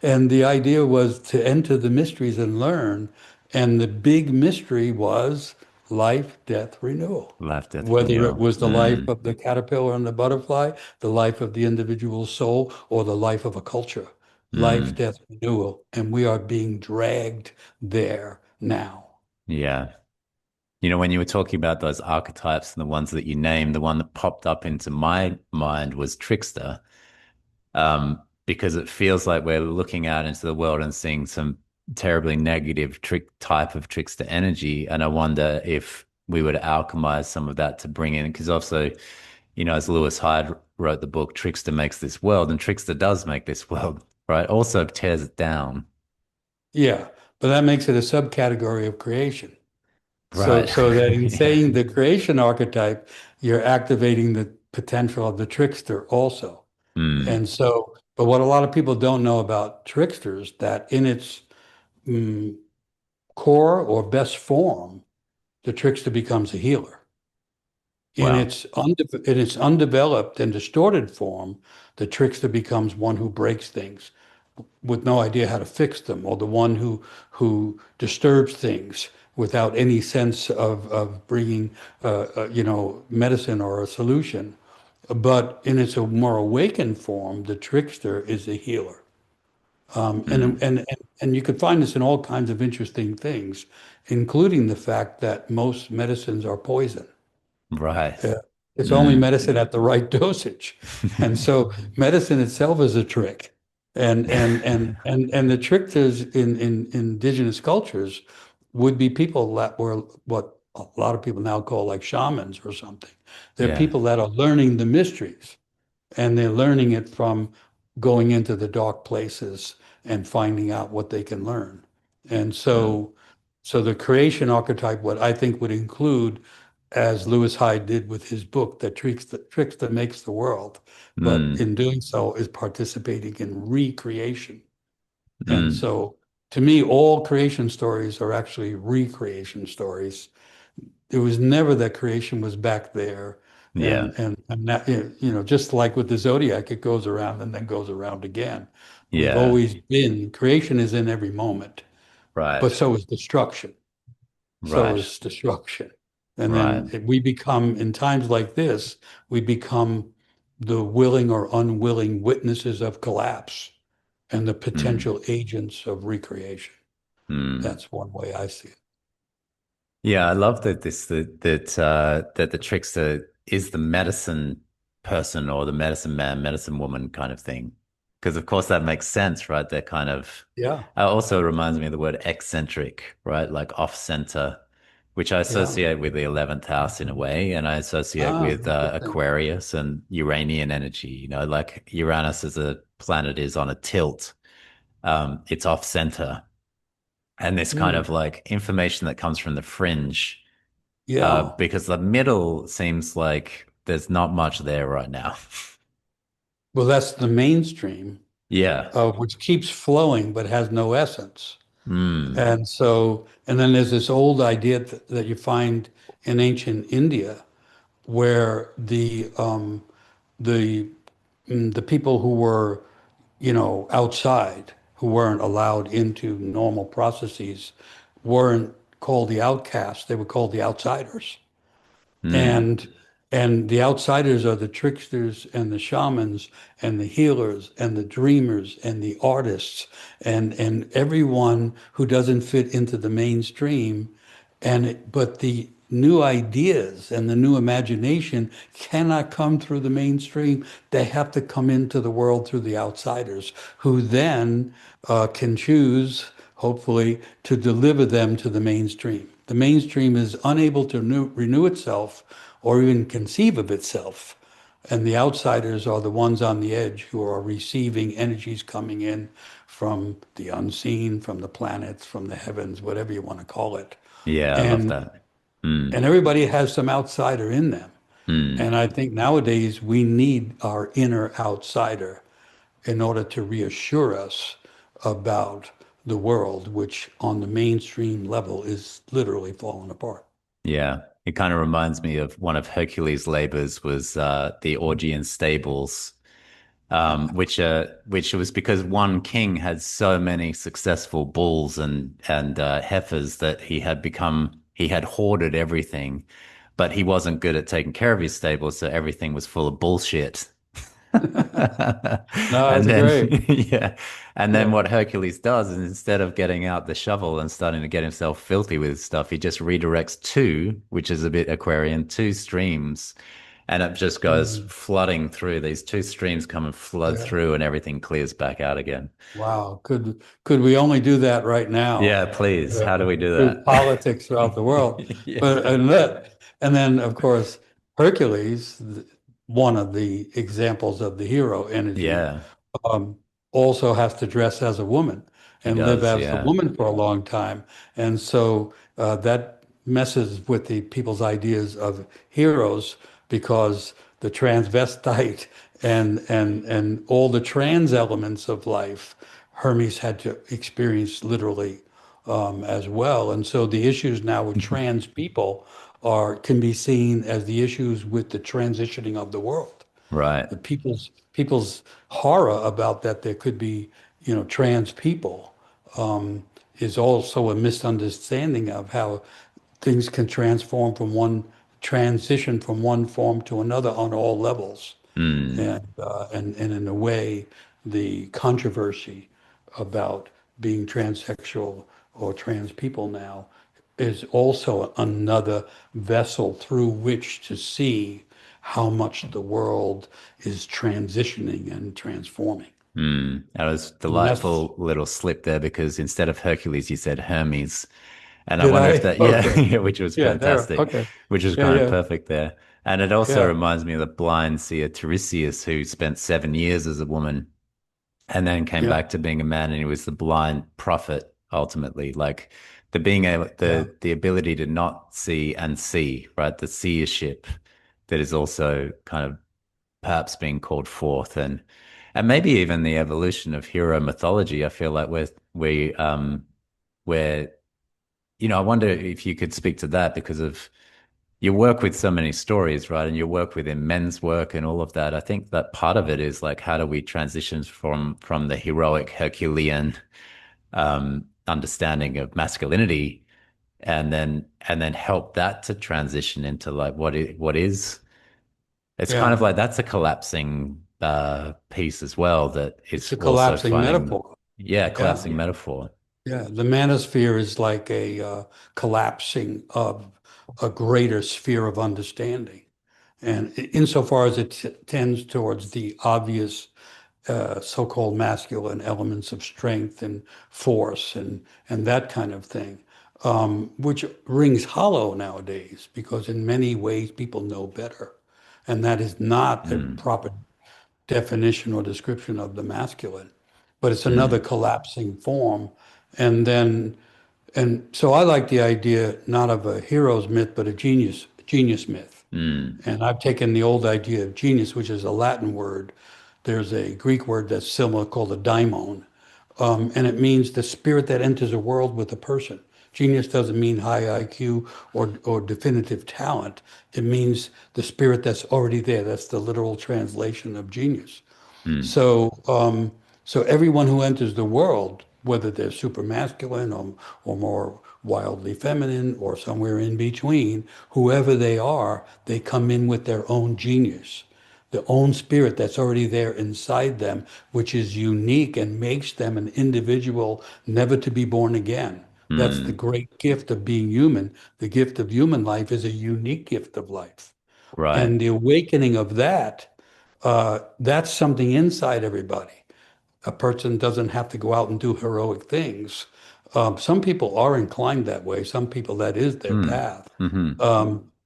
And the idea was to enter the mysteries and learn. And the big mystery was life, death, renewal. Life, death, Whether it renewal. was the life Hmm. of the caterpillar and the butterfly, the life of the individual soul, or the life of a culture. Life, Hmm. death, renewal. And we are being dragged there now. Yeah. When you were talking about those archetypes and the ones that you named, the one that popped up into my mind was trickster, because it feels like we're looking out into the world and seeing some terribly negative type of trickster energy. And I wonder if we were to alchemize some of that to bring in, because also, as Lewis Hyde wrote the book, Trickster makes this world, and Trickster does make this world, right? Also tears it down. Yeah, but that makes it a subcategory of creation. So, Right. so that in Yeah. saying the creation archetype, you're activating the potential of the trickster also. Mm. And so, but what a lot of people don't know about tricksters, that in its mm, core or best form, the trickster becomes a healer. Wow. In its undeveloped and distorted form, the trickster becomes one who breaks things with no idea how to fix them, or the one who disturbs things without any sense of bringing medicine or a solution. But in its more awakened form, the trickster is a healer. Um, and, Mm. and, and, and you could find this in all kinds of interesting things, including the fact that most medicines are poison. Right. Uh, it's only Mm. medicine at the right dosage. And so medicine itself is a trick. And the tricksters in indigenous cultures would be people that were what a lot of people now call like shamans or something. They're Yeah. people that are learning the mysteries, and they're learning it from going into the dark places and finding out what they can learn. And Mm. so the creation archetype, what I think would include, as Lewis Hyde did with his book, that tricks that makes the world, but Mm. in doing so is participating in recreation. And Mm. so to me, all creation stories are actually recreation stories. It was never that creation was back there. Yeah. And that, just like with the zodiac, it goes around and then goes around again. We've Yeah. always been, creation is in every moment, but Right. so is destruction. So Right. is destruction. And Right. then we become, in times like this, we become the willing or unwilling witnesses of collapse and the Mm. potential agents of recreation. Mm. That's one way I see it. Yeah, I love that the trickster is the medicine person or the medicine man, medicine woman kind of thing. Because of course that makes sense, right? They're kind of Yeah, also reminds me of the word eccentric, right? Like off center, which I yeah. associate with the 11th house in a way, and I associate Ah, with interesting. Aquarius and Uranian energy. Like Uranus as a planet is on a tilt. It's off center. And this kind Hmm. of like information that comes from the fringe, Yeah. because the middle seems like there's not much there right now. Well, that's the mainstream, Yeah. which keeps flowing but has no essence. Mm. And so, and then there's this old idea that you find in ancient India where the the people who were, outside, who weren't allowed into normal processes, weren't called the outcasts, they were called the outsiders. Mm. And and the outsiders are the tricksters and the shamans and the healers and the dreamers and the artists and everyone who doesn't fit into the mainstream. But the new ideas and the new imagination cannot come through the mainstream. They have to come into the world through the outsiders, who then can choose, hopefully, to deliver them to the mainstream. The mainstream is unable to renew itself or even conceive of itself. And the outsiders are the ones on the edge who are receiving energies coming in from the unseen, from the planets, from the heavens, whatever you want to call it. Yeah, I love And that. Mm. and everybody has some outsider in them. Mm. And I think nowadays we need our inner outsider in order to reassure us about the world, which on the mainstream level is literally falling apart. Yeah. It kind of reminds me of one of Hercules' labors was the Augean stables, which was because one king had so many successful bulls and heifers that he had hoarded everything, but he wasn't good at taking care of his stables, so everything was full of bullshit. No, And that's then, great. yeah. And then Yeah. what Hercules does is instead of getting out the shovel and starting to get himself filthy with stuff, he just redirects two, which is a bit Aquarian, two streams. And it just goes Mm, flooding through. These two streams come and flood yeah. through, and everything clears back out again. Wow. Could we only do that right now Yeah, please. How do we do through that? politics throughout the world? But Yeah. and then of course Hercules, one of the examples of the hero energy, Yeah. um, also has to dress as a woman. He and live does, as the yeah. woman for a long time. And so that messes with the people's ideas of heroes because the transvestite and all the trans elements of life, Hermes had to experience literally as well. And so the issues now with trans people are can be seen as the issues with the transitioning of the world. Right. The people's horror about that there could be, trans people is also a misunderstanding of how things can transition from one form to another on all levels. Mm, And in a way, the controversy about being transsexual or trans people now is also another vessel through which to see how much the world is transitioning and transforming. That was And that's, delightful little slip there because instead of Hercules, you said Hermes. And I did wonder if I? that, yeah, Okay. yeah, which was Yeah, there. fantastic, Okay. which was Yeah, kind of yeah, perfect there. And it also yeah, reminds me of the blind seer Tiresias, who spent 7 years as a woman and then came yeah, back to being a man, and he was the blind prophet ultimately. Like the being able, yeah, the ability to not see and see, right? The seership that is also kind of perhaps being called forth, and maybe even the evolution of hero mythology. I feel like we're I wonder if you could speak to that because of you work with so many stories, right? And you work within men's work and all of that. I think that part of it is like, how do we transition from the heroic Herculean understanding of masculinity, and then help that to transition into like what is. It's kind yeah. of like that's a collapsing piece as well that It's is a also collapsing finding, metaphor. yeah, Yeah. collapsing metaphor. Yeah, the manosphere is like a collapsing of a greater sphere of understanding. And insofar as it tends towards the obvious so-called masculine elements of strength and force and that kind of thing, which rings hollow nowadays because in many ways people know better. And that is not a Mm, proper definition or description of the masculine, but it's another mm, collapsing form. And then, and so I like the idea not of a hero's myth, but a genius myth. mm, And I've taken the old idea of genius, which is a Latin word. There's a Greek word that's similar called a daimon, and it means the spirit that enters a world with a person. Genius doesn't mean high IQ or definitive talent. It means the spirit that's already there. That's the literal translation of genius. mm, So everyone who enters the world, whether they're super masculine or more wildly feminine or somewhere in between, whoever they are, they come in with their own genius, their own spirit that's already there inside them, which is unique and makes them an individual never to be born again. That's the mm. great gift of being human. The gift of human life is a unique gift of life. Right. And the awakening of that, that's something inside everybody. A person doesn't have to go out and do heroic things. Some people are inclined that way. Some people, that is their Mm, path. hmm.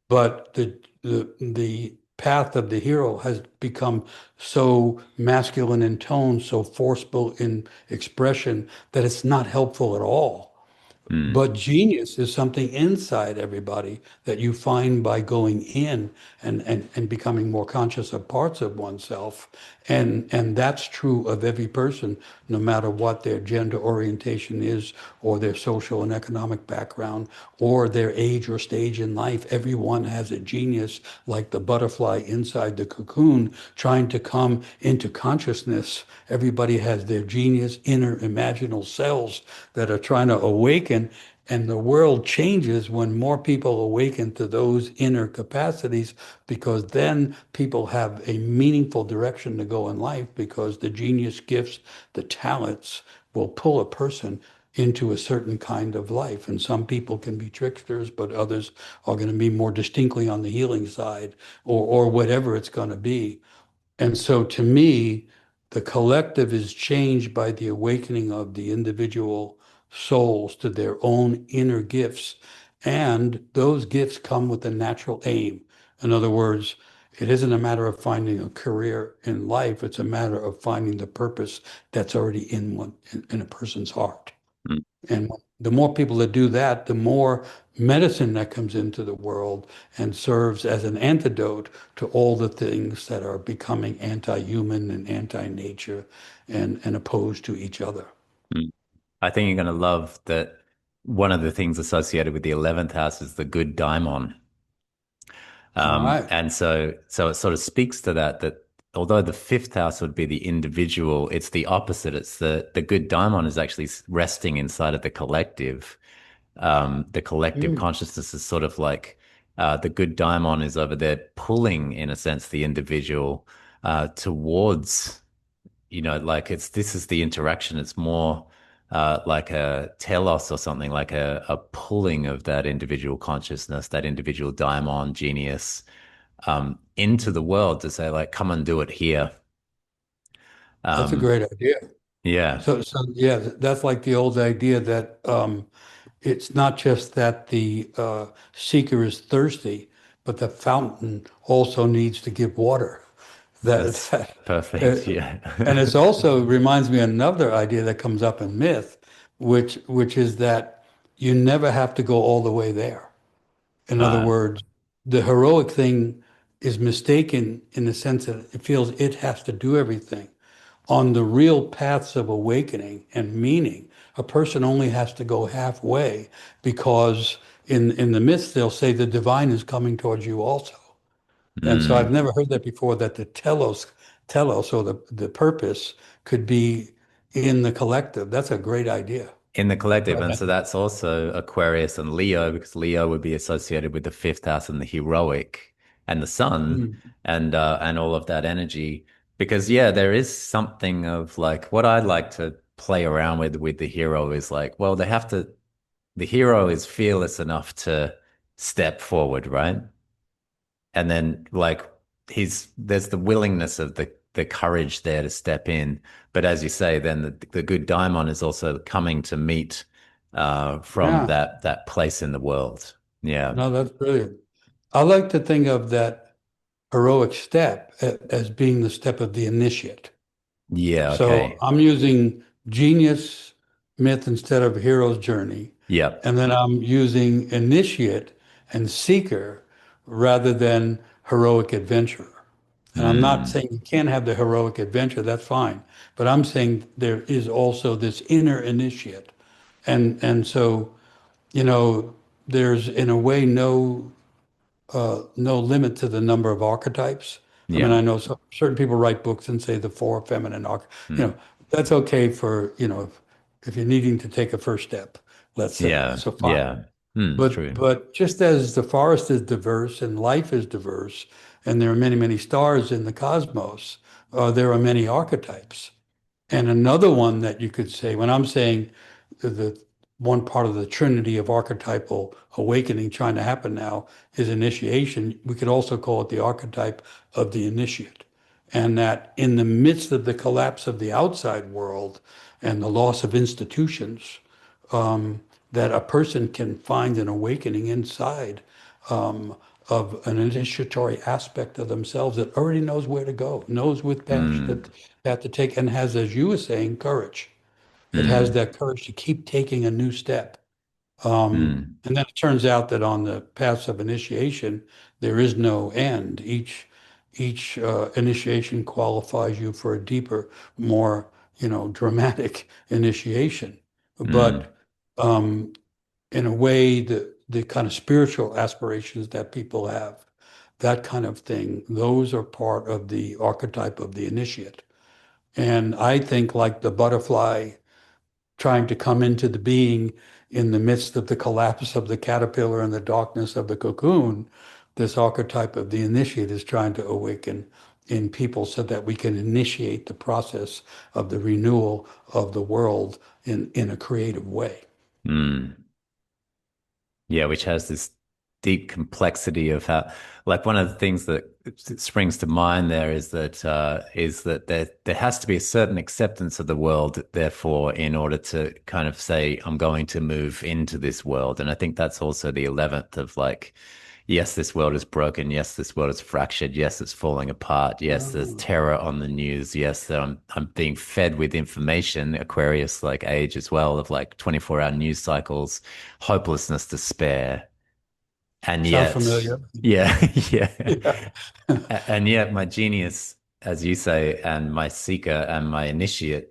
But the path of the hero has become so masculine in tone, so forceful in expression that it's not helpful at all. Mm, But genius is something inside everybody that you find by going in and becoming more conscious of parts of oneself. And that's true of every person, no matter what their gender orientation is, or their social and economic background, or their age or stage in life. Everyone has a genius, like the butterfly inside the cocoon, trying to come into consciousness. Everybody has their genius, inner imaginal cells that are trying to awaken. And the world changes when more people awaken to those inner capacities, because then people have a meaningful direction to go in life, because the genius gifts, the talents will pull a person into a certain kind of life. And some people can be tricksters, but others are going to be more distinctly on the healing side, or whatever it's going to be. And so to me, the collective is changed by the awakening of the individual souls to their own inner gifts. And those gifts come with a natural aim. In other words, It isn't a matter of finding a career in life. It's a matter of finding the purpose that's already in a person's heart. Mm, And the more people that do that, the more medicine that comes into the world and serves as an antidote to all the things that are becoming anti-human and anti-nature and opposed to each other. mm. I think you're going to love that one of the things associated with the 11th house is the good daimon. All right. And so it sort of speaks to that, that although the fifth house would be the individual, it's the opposite. It's the good daimon is actually resting inside of the collective. The collective Mm. consciousness is sort of like the good daimon is over there pulling, in a sense, the individual towards, like this is the interaction. It's more like a telos or something, like a pulling of that individual consciousness, that individual daimon genius into the world to say, like, come and do it here. That's a Um, great idea. yeah, So yeah, that's like the old idea that it's not just that the seeker is thirsty, but the fountain also needs to give water. That, that's that perfect. uh, Yeah. and it's also reminds me of another idea that comes up in myth, which is that you never have to go all the way there. In other Uh, words, the heroic thing is mistaken in the sense that it feels it has to do everything. On the real paths of awakening and meaning, a person only has to go halfway because in the myths they'll say the divine is coming towards you also. And so I've mm. never heard that before, that the telos or the purpose could be in the collective. That's a great idea. In the collective. Right. And so that's also Aquarius and Leo, because Leo would be associated with the fifth house and the heroic and the sun Mm. and all of that energy. Because yeah, there is something of like what I'd like to play around with the hero is like, well, the hero is fearless enough to step forward, right? And then like there's the willingness of the courage there to step in. But as you say, then the good daimon is also coming to meet from Yeah, that place in the world. Yeah. no, that's brilliant. I like to think of that heroic step as being the step of the initiate. Yeah, So okay. I'm using genius myth instead of hero's journey. Yep. And then I'm using initiate and seeker rather than heroic adventurer. And I'm not Mm, saying you can't have the heroic adventure, that's fine. But I'm saying there is also this inner initiate. And so, you know, there's in a way no limit to the number of archetypes. I mean, yeah. I know certain people write books and say the four feminine you Mm, know, that's okay for, if you're needing to take a first step, let's say. yeah. So fine. Yeah. But True. but just as the forest is diverse and life is diverse, and there are many, many stars in the cosmos, there are many archetypes. And another one that you could say, when I'm saying the one part of the trinity of archetypal awakening trying to happen now is initiation, we could also call it the archetype of the initiate. And that in the midst of the collapse of the outside world and the loss of institutions, that a person can find an awakening inside um, of an initiatory aspect of themselves that already knows where to go, knows which path Mm, to take, and has, as you were saying, courage. It has mm, that courage to keep taking a new step. mm, And then it turns out that on the paths of initiation, there is no end. Each initiation qualifies you for a deeper, more, dramatic initiation. mm, But um, in a way, the kind of spiritual aspirations that people have, that kind of thing, those are part of the archetype of the initiate. And I think like the butterfly trying to come into the being in the midst of the collapse of the caterpillar and the darkness of the cocoon, this archetype of the initiate is trying to awaken in people so that we can initiate the process of the renewal of the world in a creative way. mm. Yeah, which has this deep complexity of how, like one of the things that springs to mind there is that there has to be a certain acceptance of the world, therefore, in order to kind of say, I'm going to move into this world. And I think that's also the 11th of like, yes, this world is broken. Yes, this world is fractured. Yes, it's falling apart. Yes, there's Oh. terror on the news. Yes, I'm being fed with information, Aquarius like age as well, of like 24-hour news cycles, hopelessness, despair. And Sounds yet, familiar. yeah, yeah. Yeah. And yet my genius, as you say, and my seeker and my initiate,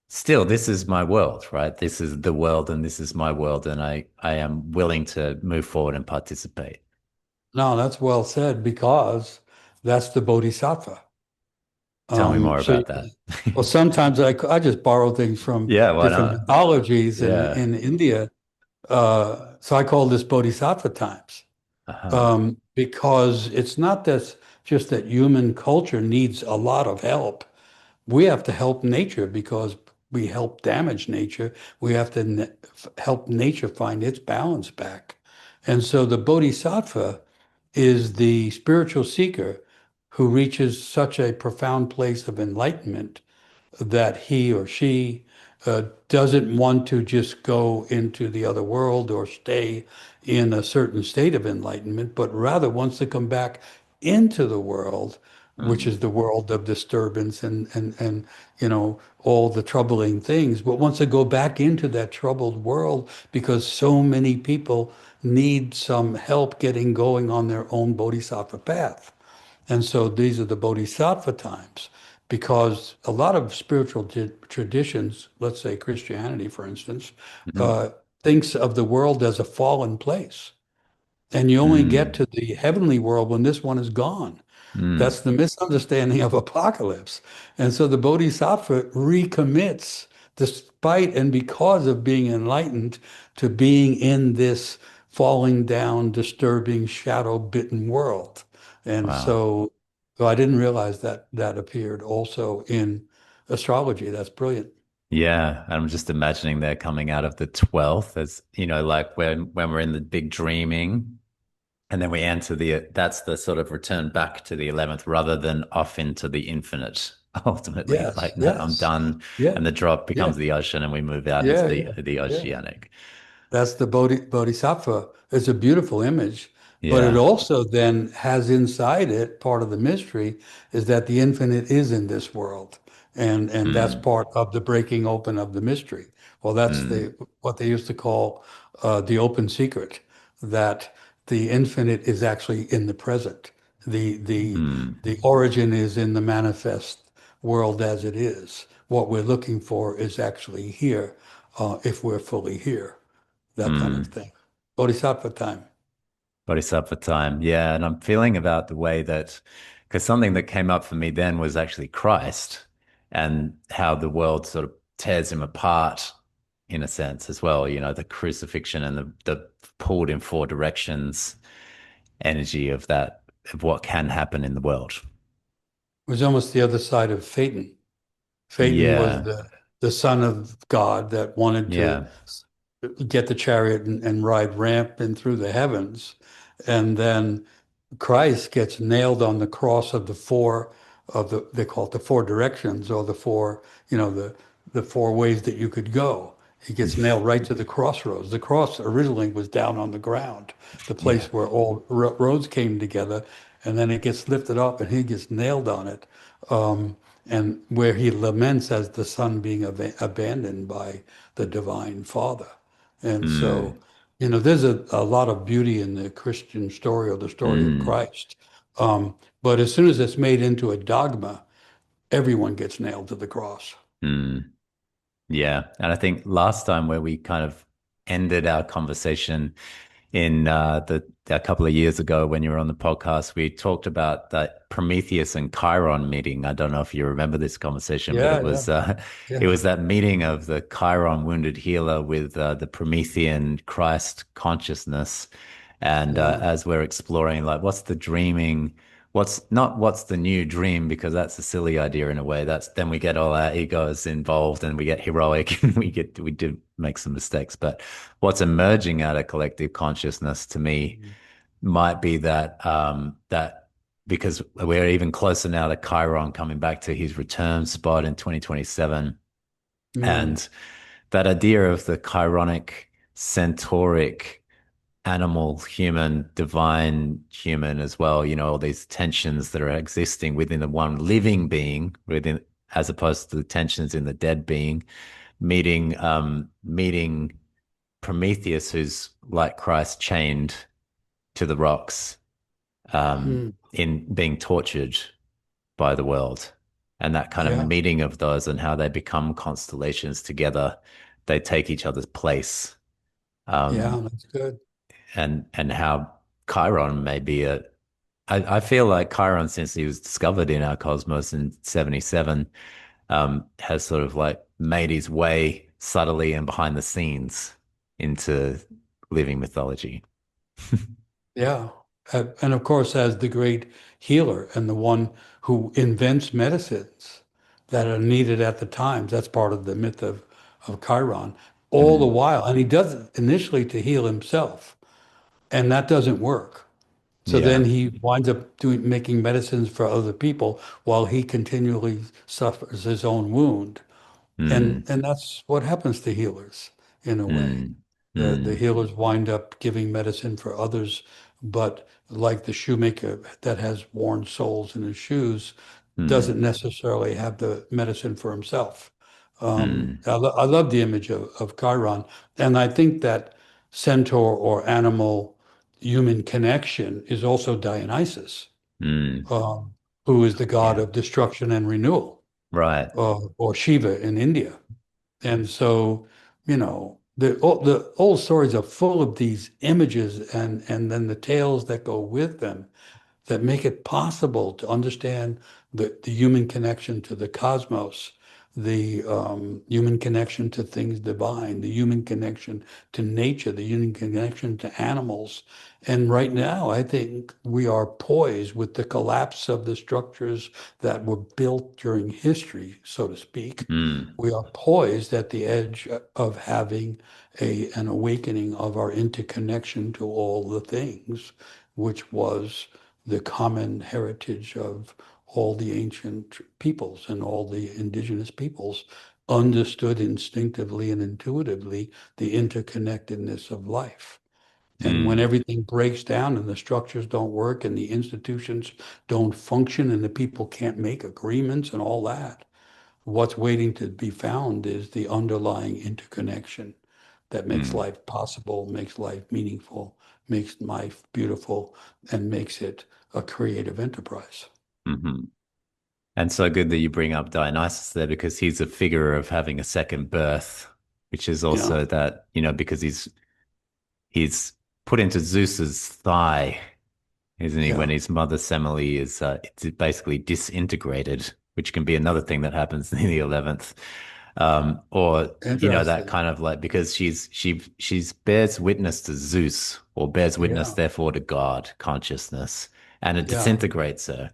still, this is my world, right? This is the world and this is my world. And I am willing to move forward and participate. No, that's well said because that's the bodhisattva. Tell me more So, about that. well, sometimes I just borrow things from Yeah, why different not? mythologies Yeah. in India. So I call this bodhisattva times, Uh-huh. because it's not that just that human culture needs a lot of help. We have to help nature because we help damage nature. We have to help nature find its balance back. And so the bodhisattva is the spiritual seeker who reaches such a profound place of enlightenment that he or she doesn't want to just go into the other world or stay in a certain state of enlightenment, but rather wants to come back into the world, which Mm. is the world of disturbance and all the troubling things, but wants to go back into that troubled world because so many people need some help getting going on their own bodhisattva path. And so these are the bodhisattva times because a lot of spiritual traditions, let's say Christianity, for instance, Mhm. uh, thinks of the world as a fallen place. And you only get Mm. to the heavenly world when this one is gone. Mm. That's the misunderstanding of apocalypse. And so the bodhisattva recommits, despite and because of being enlightened, to being in this falling down, disturbing, shadow-bitten world. And Wow. so I didn't realize that that appeared also in astrology. That's brilliant. Yeah, I'm just imagining they're coming out of the 12th as, like when we're in the big dreaming and then we enter that's the sort of return back to the 11th rather than off into the infinite ultimately. Yes, Like, no, I'm yes. done. Yeah, And the drop yeah, becomes the ocean and we move out into yeah, the yeah. oceanic. That's the Bodhisattva. It's a beautiful image, but it Yeah. also then has inside it part of the mystery is that the infinite is in this world, and that's Mm. part of the breaking open of the mystery. Well, that's Mm. the what they used to call the open secret, that the infinite is actually in the present. The the Mm. the origin is in the manifest world as it is. What we're looking for is actually here, if we're fully here, that kind of Mm. thing. Bodhisattva time. Bodhisattva time. Yeah. And I'm feeling about the way that, because something that came up for me then was actually Christ and how the world sort of tears him apart in a sense as well. The crucifixion and the pulled in four directions energy of that, of what can happen in the world. It was almost the other side of Phaeton. Phaeton was Yeah. the son of God that wanted to Yeah. get the chariot and ride rampant through the heavens. And then Christ gets nailed on the cross of the four of they call it the four directions or the four, the four ways that you could go. He gets nailed right to the crossroads. The cross originally was down on the ground, the Yeah. place where all roads came together, and then it gets lifted up and he gets nailed on it. And where he laments as the son being abandoned by the divine Father. And so, Mm. there's a lot of beauty in the Christian story or the story of Mm. Christ. But as soon as it's made into a dogma, everyone gets nailed to the cross. Mm. Yeah. And I think last time where we kind of ended our conversation in the a couple of years ago when you were on the podcast, we talked about that Prometheus and Chiron meeting. I don't know if you remember this conversation, but it Yeah, yeah, was it yeah, was that meeting of the Chiron wounded healer with the Promethean Christ consciousness. And yeah. as we're exploring, like, what's the dreaming? What's the new dream? Because that's a silly idea in a way. That's then we get all our egos involved and we get heroic and we do make some mistakes. But what's emerging out of collective consciousness to me might be that because we're even closer now to Chiron coming back to his return spot in 2027. Mm, And that idea of the chironic centauric animal, human, divine, human as well. All these tensions that are existing within the one living being, within as opposed to the tensions in the dead being, meeting Prometheus, who's like Christ chained to the rocks, Mm, in being tortured by the world. And that kind of yeah, meeting of those and how they become constellations together, they take each other's place. Um, yeah, that's good. and how Chiron may be I feel like Chiron, since he was discovered in our cosmos in 77, has sort of like made his way subtly and behind the scenes into living mythology. Yeah. And of course, as the great healer and the one who invents medicines that are needed at the times, that's part of the myth of Chiron, all the Mm, while. And he does it initially to heal himself, and that doesn't work. So then yeah. he winds up making medicines for other people while he continually suffers his own wound. Mm, And that's what happens to healers in a way. mm, The mm, healers wind up giving medicine for others, but like the shoemaker that has worn soles in his shoes mm, doesn't necessarily have the medicine for himself. mm, I love the image of Chiron, and I think that centaur or animal human connection is also Dionysus, mm. um, who is the god Yeah. of destruction and renewal, Right. or Shiva in India. And so, the old stories are full of these images and then the tales that go with them that make it possible to understand the human connection to the cosmos, the human connection to things divine, the human connection to nature, the human connection to animals. And right now, I think we are poised with the collapse of the structures that were built during history, so to speak. Mm, We are poised at the edge of having an awakening of our interconnection to all the things, which was the common heritage of all the ancient peoples and all the indigenous peoples understood instinctively and intuitively the interconnectedness of life. And when mm, everything breaks down and the structures don't work and the institutions don't function and the people can't make agreements and all that, what's waiting to be found is the underlying interconnection that makes mm, life possible, makes life meaningful, makes life beautiful, and makes it a creative enterprise. hmm. And so good that you bring up Dionysus there because he's a figure of having a second birth, which is Yeah, also that, because he's put into Zeus's thigh, isn't he? When yeah, his mother Semele is it's basically disintegrated, which can be another thing that happens in the 11th. Or that interesting. kind of like because she's bears witness to Zeus or bears witness Yeah, therefore to God consciousness, and it yeah, disintegrates her.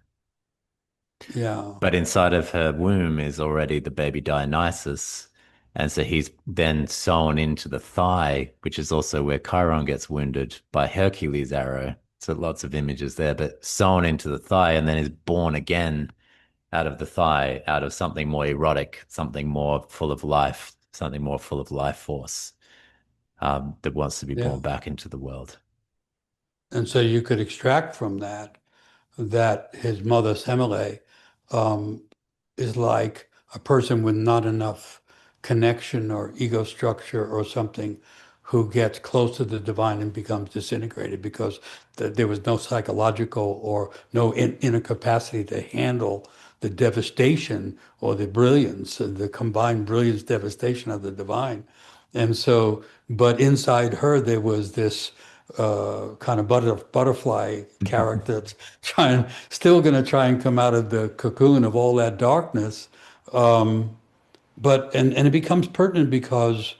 yeah, But inside of her womb is already the baby Dionysus. And so he's then sewn into the thigh, which is also where Chiron gets wounded by Hercules' arrow. So lots of images there, but sewn into the thigh and then is born again out of the thigh, out of something more erotic, something more full of life, something more full of life force, that wants to be yeah. born back into the world. And so you could extract from that his mother Semele um, is like a person with not enough connection or ego structure or something who gets close to the divine and becomes disintegrated because there was no psychological or no inner capacity to handle the devastation or the brilliance, the combined brilliance devastation of the divine. And so, but inside her, there was this kind of butterfly character that's still going to try and come out of the cocoon of all that darkness. Um, and it becomes pertinent because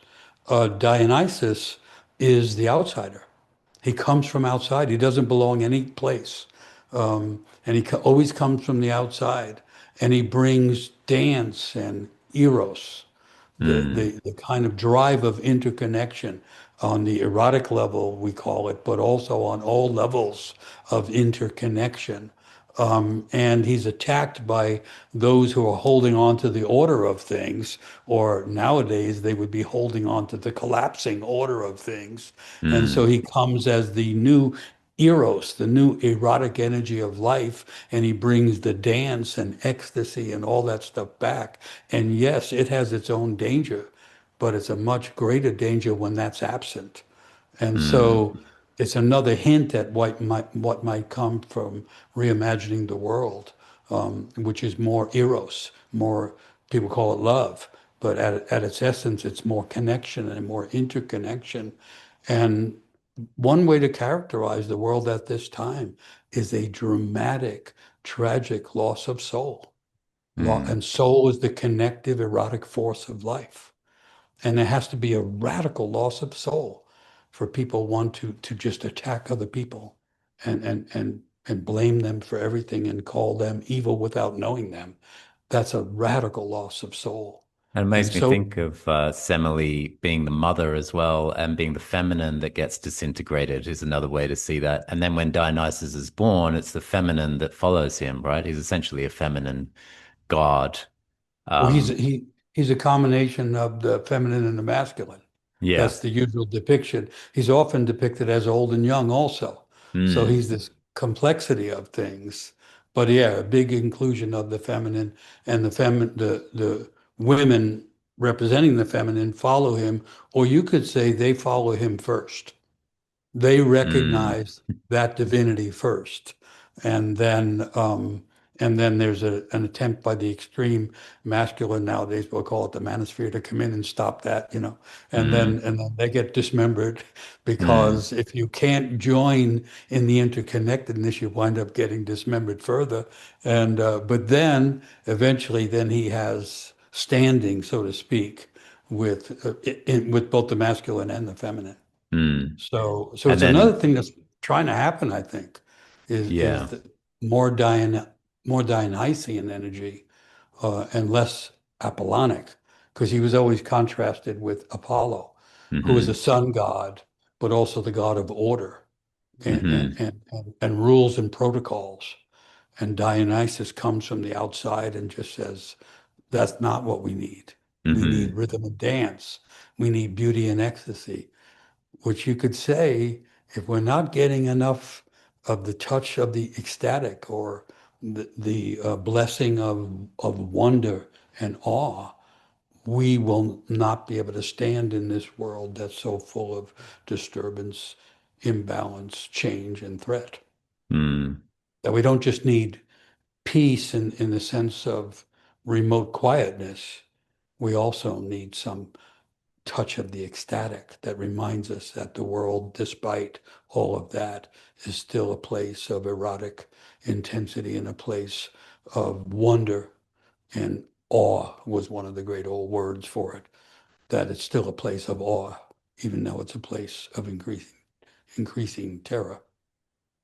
Dionysus is the outsider. He comes from outside. He doesn't belong any place. And he always comes from the outside. And he brings dance and eros, Mm, the kind of drive of interconnection on the erotic level, we call it, but also on all levels of interconnection. And he's attacked by those who are holding on to the order of things, or nowadays they would be holding on to the collapsing order of things. And so Mm, he comes as the new eros, the new erotic energy of life, and he brings the dance and ecstasy and all that stuff back. And yes, it has its own danger, but it's a much greater danger when that's absent. And so mm, it's another hint at what might come from reimagining the world, which is more eros, more people call it love, but at its essence, it's more connection and more interconnection. And one way to characterize the world at this time is a dramatic, tragic loss of soul. mm. And soul is the connective, erotic force of life. And there has to be a radical loss of soul for people want to just attack other people and blame them for everything and call them evil without knowing them. That's a radical loss of soul. And it And makes me so think of Semele being the mother as well, and being the feminine that gets disintegrated is another way to see that. And then when Dionysus is born, it's the feminine that follows him, right? He's essentially a feminine god. well, he's Um, he he's a combination of the feminine and the masculine. yeah. That's the usual depiction. He's often depicted as old and young also. So Mm, he's this complexity of things. But yeah, a big inclusion of the feminine and the women representing the feminine follow him, or you could say they follow him first. They mm, recognize that divinity first, and then um, and then there's an attempt by the extreme masculine nowadays, we'll call it the manosphere, to come in and stop that, mm, and then they get dismembered mm, because if you can't join in the interconnectedness, you wind up getting dismembered further. And but then eventually, then he has standing, so to speak, with both the masculine and the feminine. mm. So And it's another then, thing that's trying to happen, I think, is yeah. the more Dionysian energy and less Apollonic, because he was always contrasted with Apollo, who is a Hmm. sun god, but also the god of order Hmm. and rules and protocols. And Dionysus comes from the outside and just says, that's not what we need. We need Hmm. rhythm and dance. We need beauty and ecstasy, which you could say, if we're not getting enough of the touch of the ecstatic or the blessing of wonder and awe, we will not be able to stand in this world that's so full of disturbance, imbalance, change, and threat. Mm. That we don't just need peace in the sense of remote quietness, we also need some touch of the ecstatic that reminds us that the world, despite all of that, is still a place of erotic intensity and a place of wonder. And awe was one of the great old words for it, that it's still a place of awe, even though it's a place of increasing terror.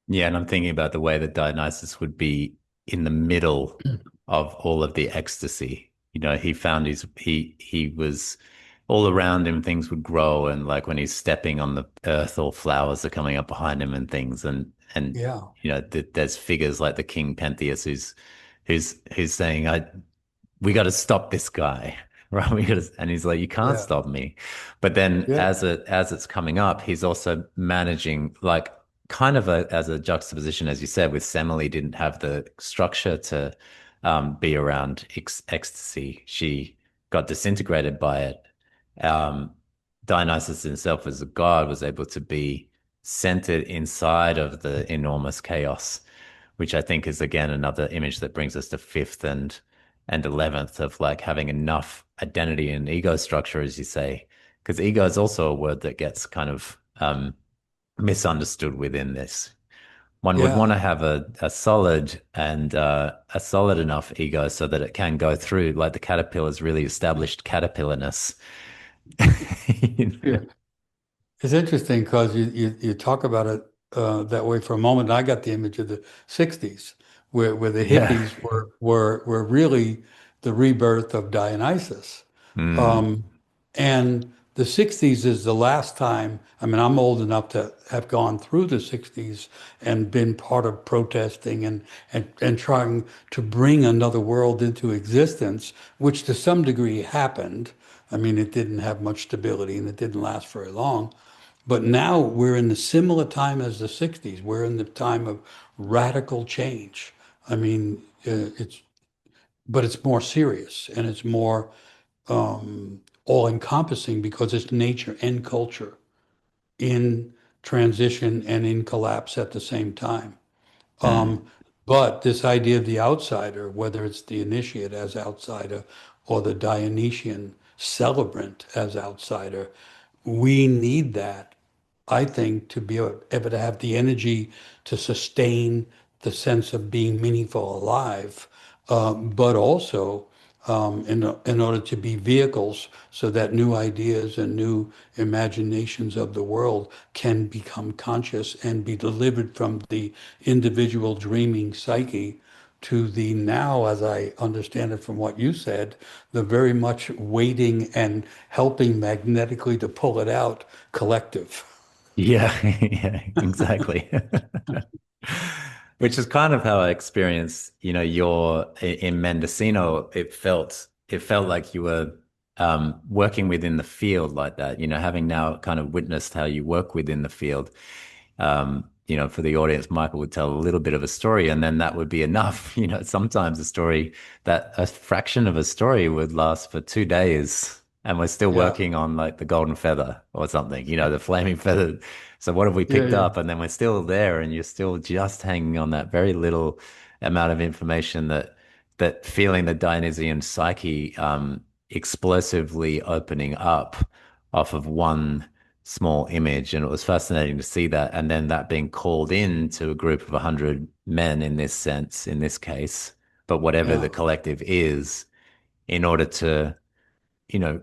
Yeah, and I'm thinking about the way that Dionysus would be in the middle of all of the ecstasy. He found he was all around him, things would grow, and like when he's stepping on the earth, all flowers are coming up behind him and things, and Yeah, there's figures like the King Pentheus who's saying, we got to stop this guy, right? And he's like, you can't yeah, stop me. But then yeah, as it's coming up, he's also managing like kind of as a juxtaposition, as you said, with Semele didn't have the structure to be around ecstasy. She got disintegrated by it. Um, Dionysus himself as a god was able to be centered inside of the enormous chaos, which I think is again another image that brings us to fifth and 11th of like having enough identity and ego structure, as you say, because ego is also a word that gets kind of misunderstood within this. One would want yeah, to have a solid and a solid enough ego so that it can go through, like the caterpillar's really established caterpillarness. You know? yeah. It's interesting because you talk about it that way for a moment. I got the image of the 60s where the Yeah. hippies were really the rebirth of Dionysus. Mm, Um, and the 60s is the last time. I mean, I'm old enough to have gone through the 60s and been part of protesting and trying to bring another world into existence, which to some degree happened. I mean, it didn't have much stability and it didn't last very long. But now we're in the similar time as the 60s. We're in the time of radical change. I mean, but it's more serious and it's more all-encompassing because it's nature and culture in transition and in collapse at the same time. Mm. Um, but this idea of the outsider, whether it's the initiate as outsider or the Dionysian celebrant as outsider, we need that, I think, to be able to have the energy to sustain the sense of being meaningful alive, but also in order to be vehicles so that new ideas and new imaginations of the world can become conscious and be delivered from the individual dreaming psyche to the now, as I understand it from what you said, the very much waiting and helping magnetically to pull it out collective. Yeah, yeah, exactly. Which is kind of how I experienced, in Mendocino, it felt like you were working within the field like that, having now kind of witnessed how you work within the field. For the audience, Michael would tell a little bit of a story and then that would be enough. Sometimes a fraction of a story would last for 2 days and we're still Yeah, working on like the golden feather or something, the flaming feather. So what have we yeah, picked yeah, up? And then we're still there and you're still just hanging on that very little amount of information that feeling the Dionysian psyche explosively opening up off of one small image. And it was fascinating to see that. And then that being called in to a group of 100 men in this sense, in this case, but whatever the yeah, collective is, in order to,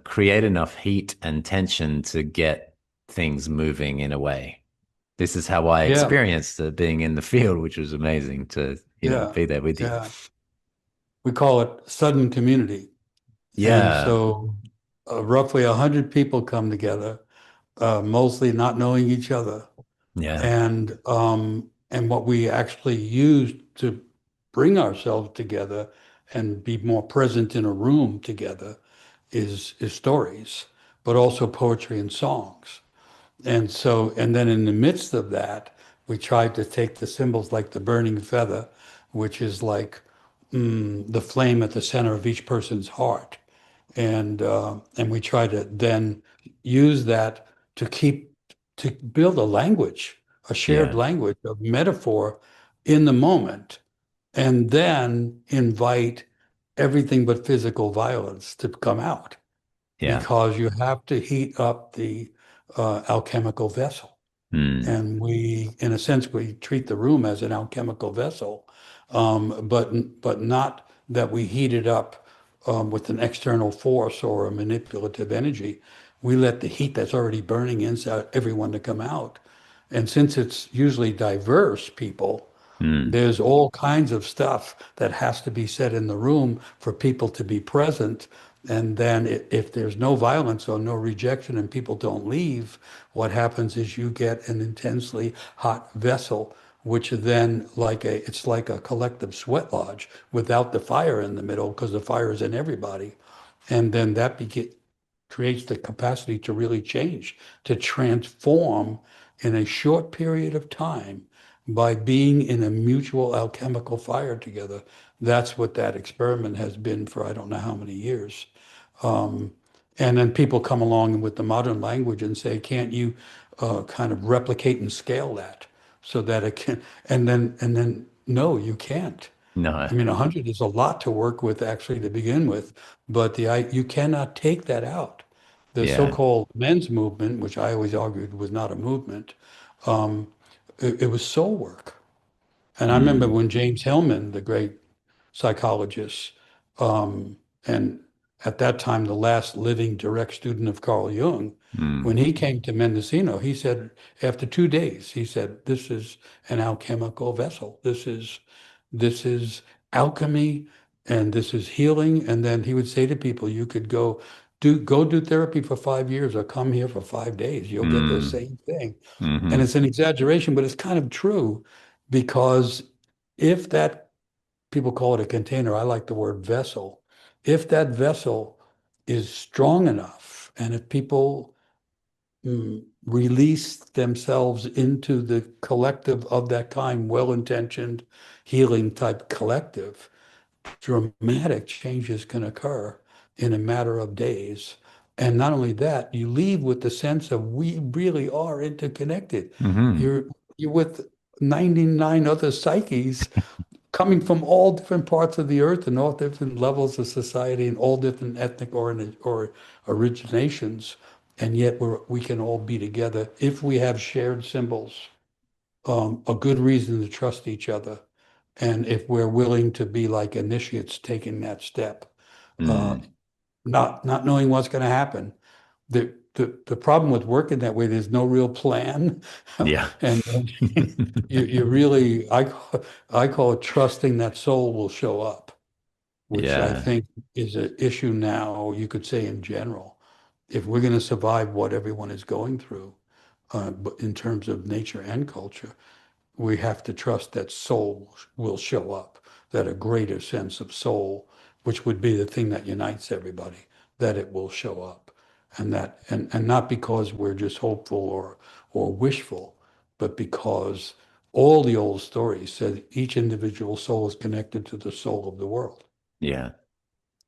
create enough heat and tension to get things moving in a way. This is how I yeah, experienced being in the field, which was amazing to, yeah, be there with you. yeah. We call it sudden community. And Yeah. so roughly 100 people come together, mostly not knowing each other. Yeah. And what we actually use to bring ourselves together and be more present in a room together is stories, but also poetry and songs. And so, and then in the midst of that, we tried to take the symbols like the burning feather, which is like the flame at the center of each person's heart, and we try to then use that to keep to build a language, a shared Yeah. language of metaphor in the moment, and then invite everything but physical violence to come out Yeah. because you have to heat up the alchemical vessel. Mm. And we, in a sense, we treat the room as an alchemical vessel, but not that we heat it up with an external force or a manipulative energy. We let the heat that's already burning inside everyone to come out. And since it's usually diverse people, Mm. there's all kinds of stuff that has to be said in the room for people to be present. And then if there's no violence or no rejection and people don't leave, what happens is you get an intensely hot vessel, which then it's like a collective sweat lodge without the fire in the middle because the fire is in everybody. And then creates the capacity to really change, to transform in a short period of time by being in a mutual alchemical fire together. That's what that experiment has been for I don't know how many years. Um, and then people come along with the modern language and say, can't you kind of replicate and scale that so that it can, and then no, you can't. No. I mean, 100 is a lot to work with actually to begin with, but you cannot take that out. The Yeah. so-called men's movement, which I always argued was not a movement, um, it was soul work. And I remember Mm. when James Hillman, the great psychologist, and at that time the last living direct student of Carl Jung, Mm. when he came to Mendocino, he said, after 2 days, he said, "This is an alchemical vessel. This is alchemy, and this is healing." And then he would say to people, "You could go." go do therapy for 5 years or come here for 5 days. You'll get the Mm. same thing. And Hmm. it's an exaggeration, but it's kind of true because if that people call it a container, I like the word vessel. If that vessel is strong enough, and if people release themselves into the collective of that kind, well-intentioned, healing type collective, dramatic changes can occur in a matter of days. And not only that, you leave with the sense of we really are interconnected. Hmm. You're you're with 99 other psyches coming from all different parts of the earth and all different levels of society and all different ethnic or originations. And yet we can all be together if we have shared symbols, a good reason to trust each other. And if we're willing to be like initiates taking that step, uh, Mm. not knowing what's going to happen. The problem with working that way, there's no real plan. Yeah. And you really, I call it trusting that soul will show up, which I Yeah. think is an issue now, you could say in general. If we're going to survive what everyone is going through, but in terms of nature and culture, we have to trust that soul will show up, that a greater sense of soul, which would be the thing that unites everybody, that it will show up. And not because we're just hopeful or wishful, but because all the old stories said each individual soul is connected to the soul of the world. Yeah.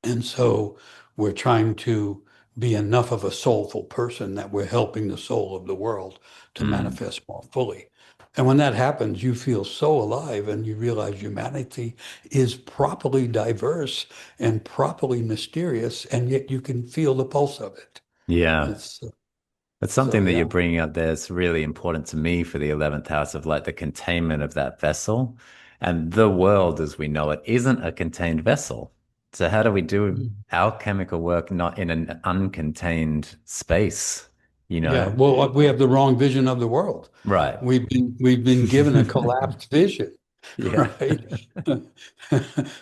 And so we're trying to be enough of a soulful person that we're helping the soul of the world to Mm. manifest more fully. And when that happens, you feel so alive and you realize humanity is properly diverse and properly mysterious, and yet you can feel the pulse of it. Yeah. It's That's so something that yeah. you're bringing up there is really important to me for the 11th house of like the containment of that vessel. And the world as we know it isn't a contained vessel. So how do we do Mm. our chemical work not in an uncontained space, you Yeah, know? well, we have the wrong vision of the world. Right. We've been given a collapsed vision, Yeah. right?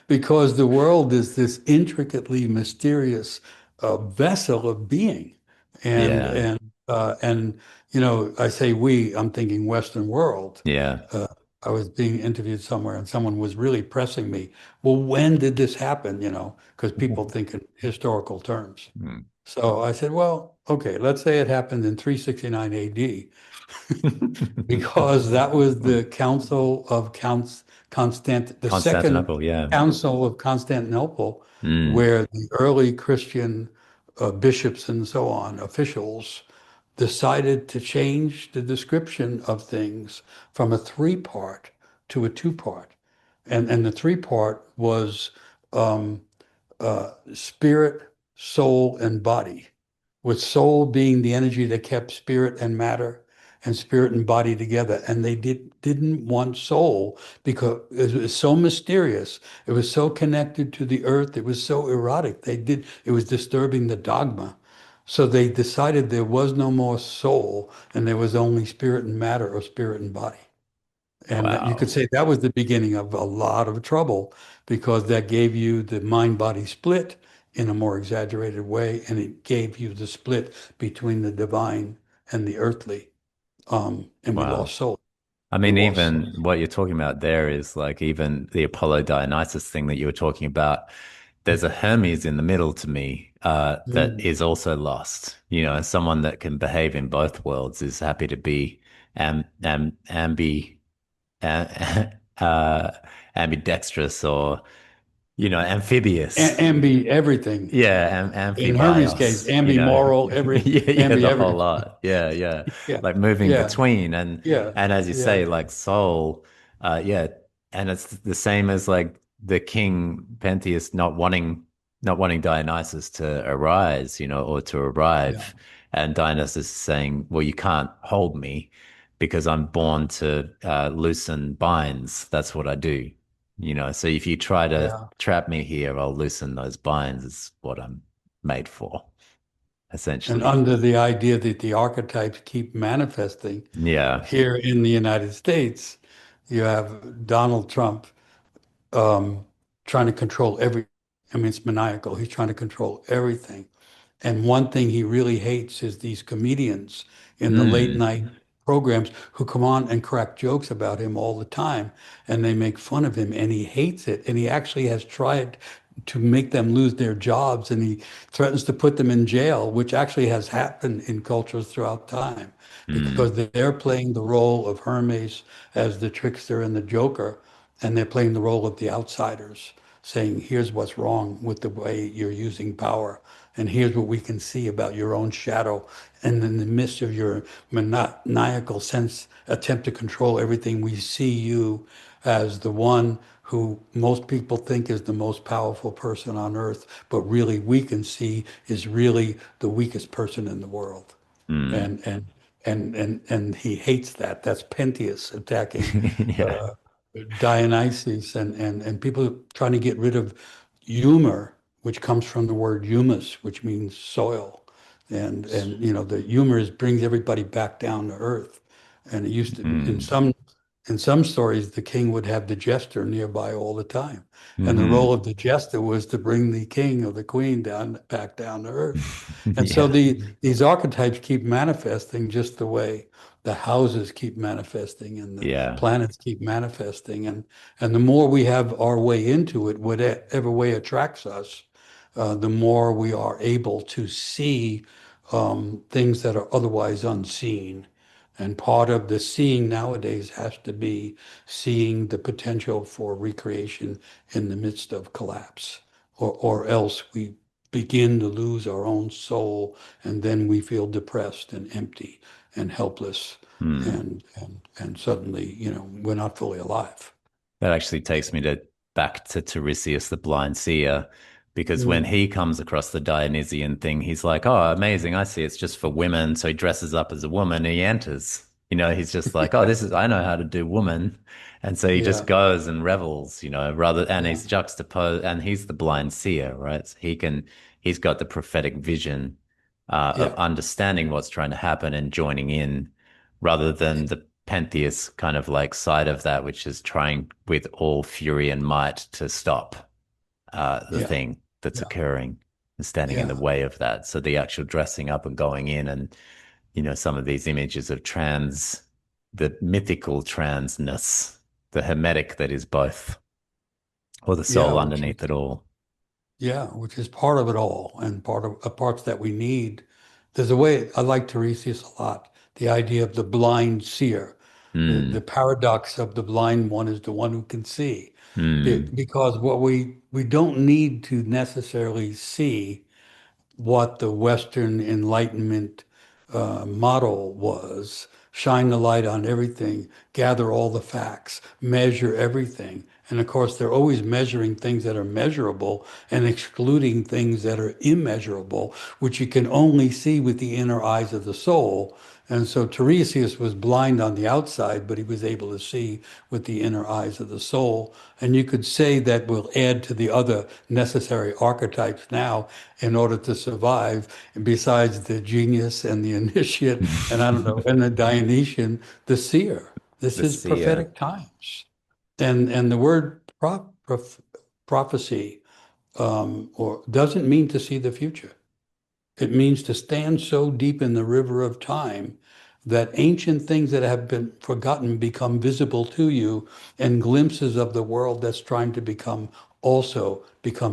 Because the world is this intricately mysterious vessel of being, and Yeah. and and I say we, I'm thinking Western world. Yeah. Uh, I was being interviewed somewhere, and someone was really pressing me. Well, when did this happen? Because people think in historical terms. Mm. So I said, well, okay, let's say it happened in 369 AD, because that was the Council of the second Constantinople, yeah. Council of Constantinople, Mm. where the early Christian bishops and so on, officials, decided to change the description of things from a three-part to a two-part. And the three-part was um, spirit, soul, and body, with soul being the energy that kept spirit and matter and spirit and body together. And they didn't want soul because it was so mysterious. It was so connected to the earth. It was so erotic. It was disturbing the dogma. So they decided there was no more soul and there was only spirit and matter or spirit and body. And that you could Wow. say that was the beginning of a lot of trouble because that gave you the mind-body split in a more exaggerated way, and it gave you the split between the divine and the earthly. And we Wow. lost soul. I We mean, lost soul. even what you're talking about there is like even the Apollo Dionysus thing that you were talking about. There's a Hermes in the middle to me, that Mm. is also lost. Someone that can behave in both worlds is happy to be ambi uh, uh, ambidextrous or amphibious. Ambi everything. Yeah, In Hermes' case, amphibios, ambi moral, yeah, yeah, ambi the whole everything. lot. Yeah, yeah. Yeah, Like moving yeah, between and yeah, and as you yeah, say, like soul, yeah. And it's the same as like the king Pentheus not wanting Dionysus to arise, or to yeah, arrive. And Dionysus is saying, well, you can't hold me because I'm born to loosen binds. That's what I do. So if you try to yeah. trap me here, I'll loosen those binds. Is what I'm made for, And essentially. under the idea that the archetypes keep manifesting, Yeah. here in the United States, you have Donald Trump um, trying to control every. I mean, it's maniacal. He's trying to control everything. And one thing he really hates is these comedians in the late Mm. night programs who come on and crack jokes about him all the time, and they make fun of him, and he hates it. And he actually has tried to make them lose their jobs, and he threatens to put them in jail, which actually has happened in cultures throughout time because Mm. they're playing the role of Hermes as the trickster and the joker, and they're playing the role of the outsiders, saying, here's what's wrong with the way you're using power. And here's what we can see about your own shadow. And in the midst of your maniacal sense, attempt to control everything, we see you as the one who most people think is the most powerful person on earth, but really we can see is really the weakest person in the world. Mm. And he hates that. That's Pentheus attacking Yeah. uh, Dionysus and people trying to get rid of humor, which comes from the word humus, which means soil. And you know, the humor brings everybody back down to earth. And it used to Mm. in some stories the king would have the jester nearby all the time. And the role Hmm. of the jester was to bring the king or the queen down back down to earth. And so Yeah. these archetypes keep manifesting just the way the houses keep manifesting and the Yeah. planets keep manifesting. And the more we have our way into it, whatever way attracts us, the more we are able to see things that are otherwise unseen. And part of the seeing nowadays has to be seeing the potential for recreation in the midst of collapse, or else we begin to lose our own soul, and then we feel depressed and empty and helpless, Hmm. and suddenly, you know, we're not fully alive. That actually takes me to back to Tiresias the blind seer, because when Mm. he comes across the Dionysian thing, he's like, "Oh, amazing! I see it's just for women." So he dresses up as a woman and he enters. He's just like, "Oh, this is I know how to do woman," and so he just Yeah, goes and revels. And yeah, he's juxtaposed, and he's the blind seer, right? So he's got the prophetic vision of yeah, understanding what's trying to happen and joining in rather than the Pentheus kind of like side of that, which is trying with all fury and might to stop the yeah, thing that's yeah, occurring and standing in the yeah, way of that. So the actual dressing up and going in and, some of these images of the mythical transness, the hermetic that is both, or the yeah, soul underneath it all. which is part of it all and part of parts that we need. There's a way I like Tiresias a lot. The idea of the blind seer, the Mm, paradox of the blind one is the one who can see, mm, because what we don't need to necessarily see what the Western Enlightenment model was: shine the light on everything, gather all the facts, measure everything. And of course, they're always measuring things that are measurable and excluding things that are immeasurable, which you can only see with the inner eyes of the soul. And so Tiresias was blind on the outside, but he was able to see with the inner eyes of the soul. And you could say that will add to the other necessary archetypes now in order to survive. And besides the genius and the initiate, and I don't know, mm. and the Dionysian, the seer. This The is seer, prophetic times. And the word prophecy or doesn't mean to see the future. It means to stand so deep in the river of time that ancient things that have been forgotten become visible to you, and glimpses of the world that's trying to become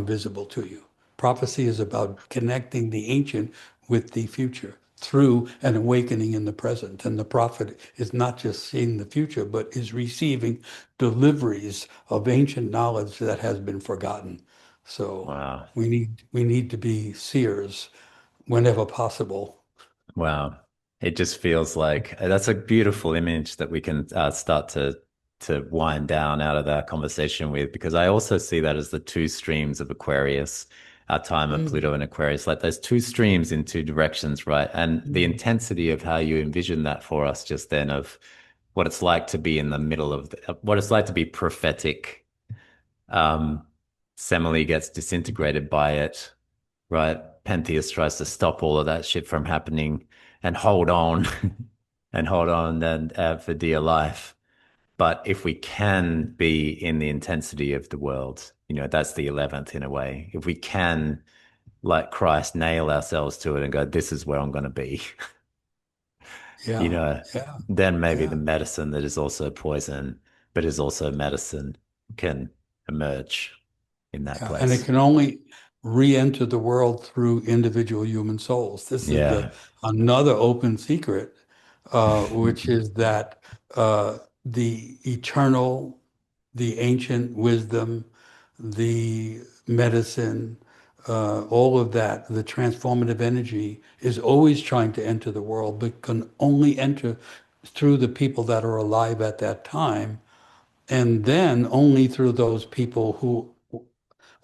visible to you. Prophecy is about connecting the ancient with the future through an awakening in the present. And the prophet is not just seeing the future, but is receiving deliveries of ancient knowledge that has been forgotten. So wow. we need to be seers whenever possible. Wow. It just feels like that's a beautiful image that we can start to wind down out of that conversation with, because I also see that as the two streams of Aquarius, our time of Mm, Pluto and Aquarius, like those two streams in two directions, right? And the mm, intensity of how you envision that for us just then of what it's like to be in the middle of what it's like to be prophetic. Um, Semele gets disintegrated by it, right? Pentheus tries to stop all of that shit from happening and hold on and hold on and for dear life. But if we can be in the intensity of the world, that's the 11th in a way. If we can like Christ, nail ourselves to it and go, this is where I'm going to be, you Yeah, know, yeah, then maybe the yeah, medicine that is also poison, but is also medicine can emerge in that yeah. And it place. can only re-enter the world through individual human souls. This is the Yeah. another open secret, which is that the eternal, the ancient wisdom, the medicine, all of that, the transformative energy is always trying to enter the world, but can only enter through the people that are alive at that time, and then only through those people who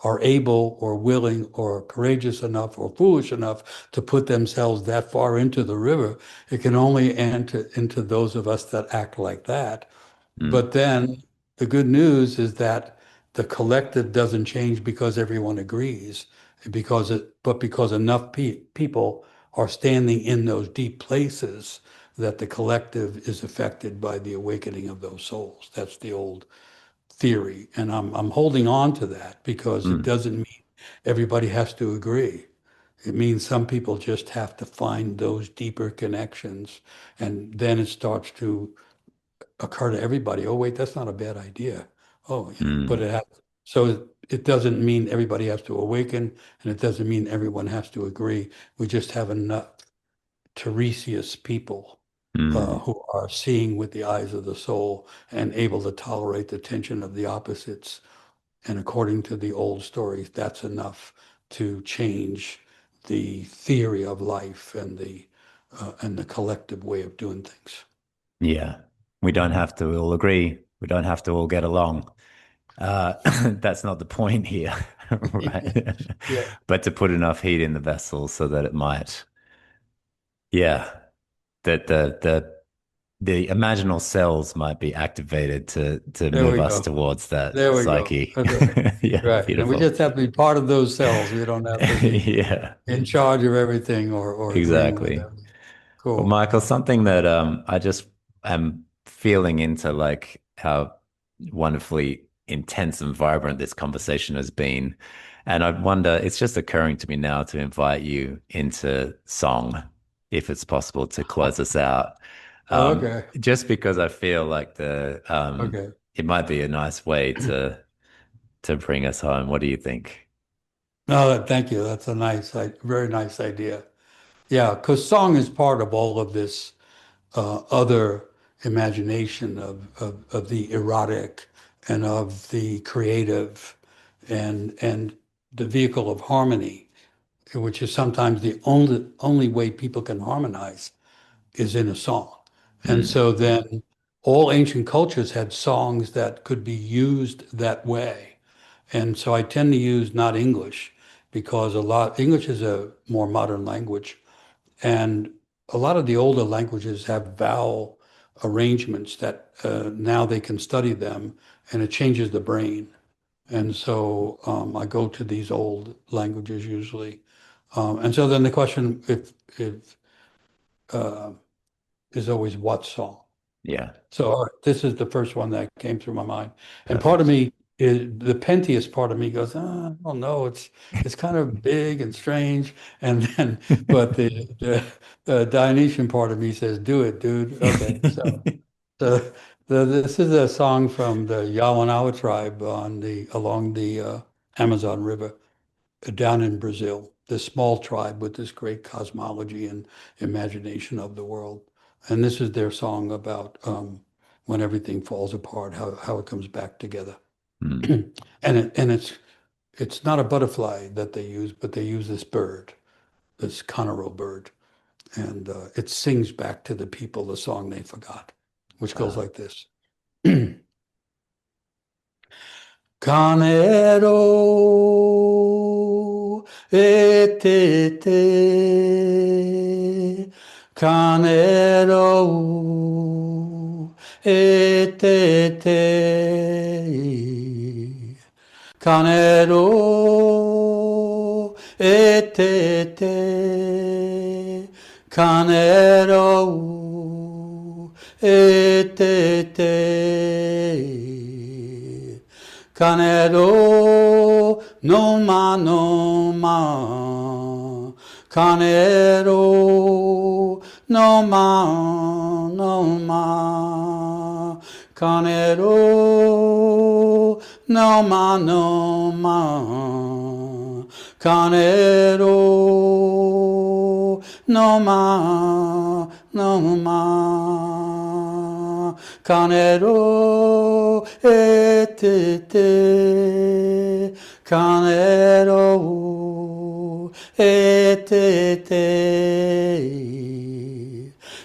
are able or willing or courageous enough or foolish enough to put themselves that far into the river. It can only enter into those of us that act like that. Mm, But then the good news is that the collective doesn't change because everyone agrees, but because enough people are standing in those deep places that the collective is affected by the awakening of those souls. That's the old theory. And I'm holding on to that because it mm, doesn't mean everybody has to agree. It means some people just have to find those deeper connections. And then it starts to occur to everybody. Oh, wait, that's not a bad idea. Oh, but mm, it has. So it doesn't mean everybody has to awaken, and it doesn't mean everyone has to agree. We just have enough Tiresias people mm. who are seeing with the eyes of the soul and able to tolerate the tension of the opposites. And according to the old stories, that's enough to change the theory of life and the collective way of doing things. Yeah. We don't have to all agree. We don't have to all get along. Uh, that's not the point here, right? Yeah, But to put enough heat in the vessel so that it might, yeah, that the imaginal cells might be activated to there move we us go. towards that There we go. psyche. That's right. Yeah, Right. And we beautiful. just have to be part of those cells. We don't have to be Yeah, in charge of everything or agreeing with exactly. everything. Well, Cool. Michael, something that I just am feeling into like how wonderfully intense and vibrant this conversation has been. And I wonder, it's just occurring to me now to invite you into song, if it's possible to close us out. Okay. Just because I feel like the Okay. it might be a nice way to bring us home. What do you think? No, thank you. That's a very nice idea. Yeah, because song is part of all of this other imagination of the erotic and of the creative and the vehicle of harmony, which is sometimes the only way people can harmonize is in a song. And Mm, so then all ancient cultures had songs that could be used that way. And so I tend to use not English because English is a more modern language. And a lot of the older languages have vowel arrangements that now they can study them and it changes the brain. And so I go to these old languages usually. And so then the question if uh, is always what song? yeah, So all right, this is the first one that came through my mind. And part of perfect. me is the Pentious part of me goes, I don't know, it's kind of big and strange. And then but the Dionysian part of me says, do it, dude. Okay. So this is a song from the Yawanawa tribe along the Amazon River down in Brazil, this small tribe with this great cosmology and imagination of the world. And this is their song about when everything falls apart, how it comes back together. Mm. And it's not a butterfly that they use, but they use this bird, this Conero bird, and it sings back to the people the song they forgot, which goes Wow. like this. Canero e te Canero e te Canero e te Canero e te Canero no ma Kanero no ma, no ma. Kanero no ma, no ma. Kanero no ma, no ma. Kanero etete. Kanero etete.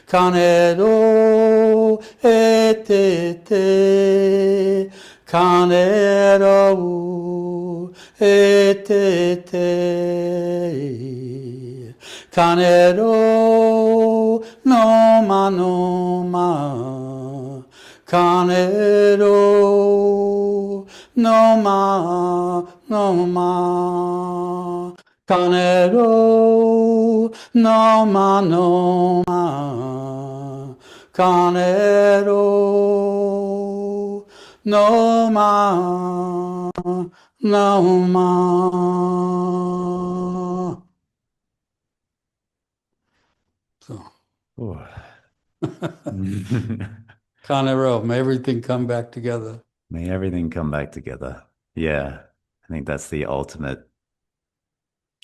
Kanero etete. Kanero etete. Kanero no ma, no ma. Kanero no ma, no ma. Kanero no ma, no ma. Kanero no ma, no ma. So, Ooh. Kanero, may everything come back together. May everything come back together. Yeah, I think that's the ultimate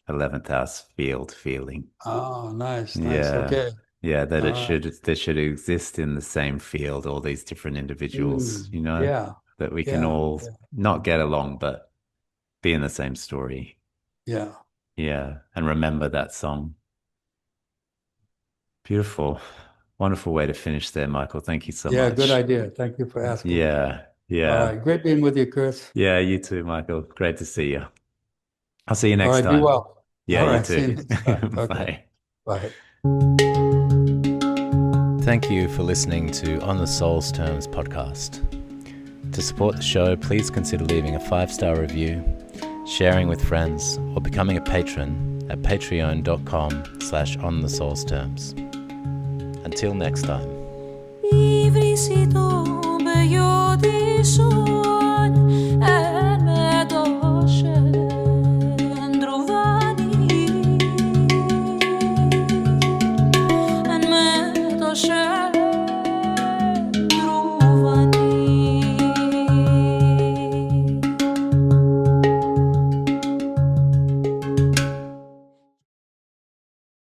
11th house field feeling. Oh, nice, nice. Yeah. Okay. Yeah, that All it right. should they should exist in the same field, all these different individuals, Yeah, that we can yeah, all yeah, not get along, but be in the same story. yeah. Yeah, and remember that song. Beautiful. Wonderful way to finish there, Michael. Thank you so Yeah, good much. idea. Thank you for asking. Yeah, All yeah. right. Great being with you, Chris. Yeah, you too, Michael. Great to see you. I'll see you All next right. Be time. well. Yeah, All you right. See too. you next time. Okay. Bye. Bye. Thank you for listening to On the Soul's Terms podcast. To support the show, please consider leaving a 5-star review, sharing with friends, or becoming a patron at patreon.com/onthesoulsterms. Until next time. Ivri si tombe io di sole.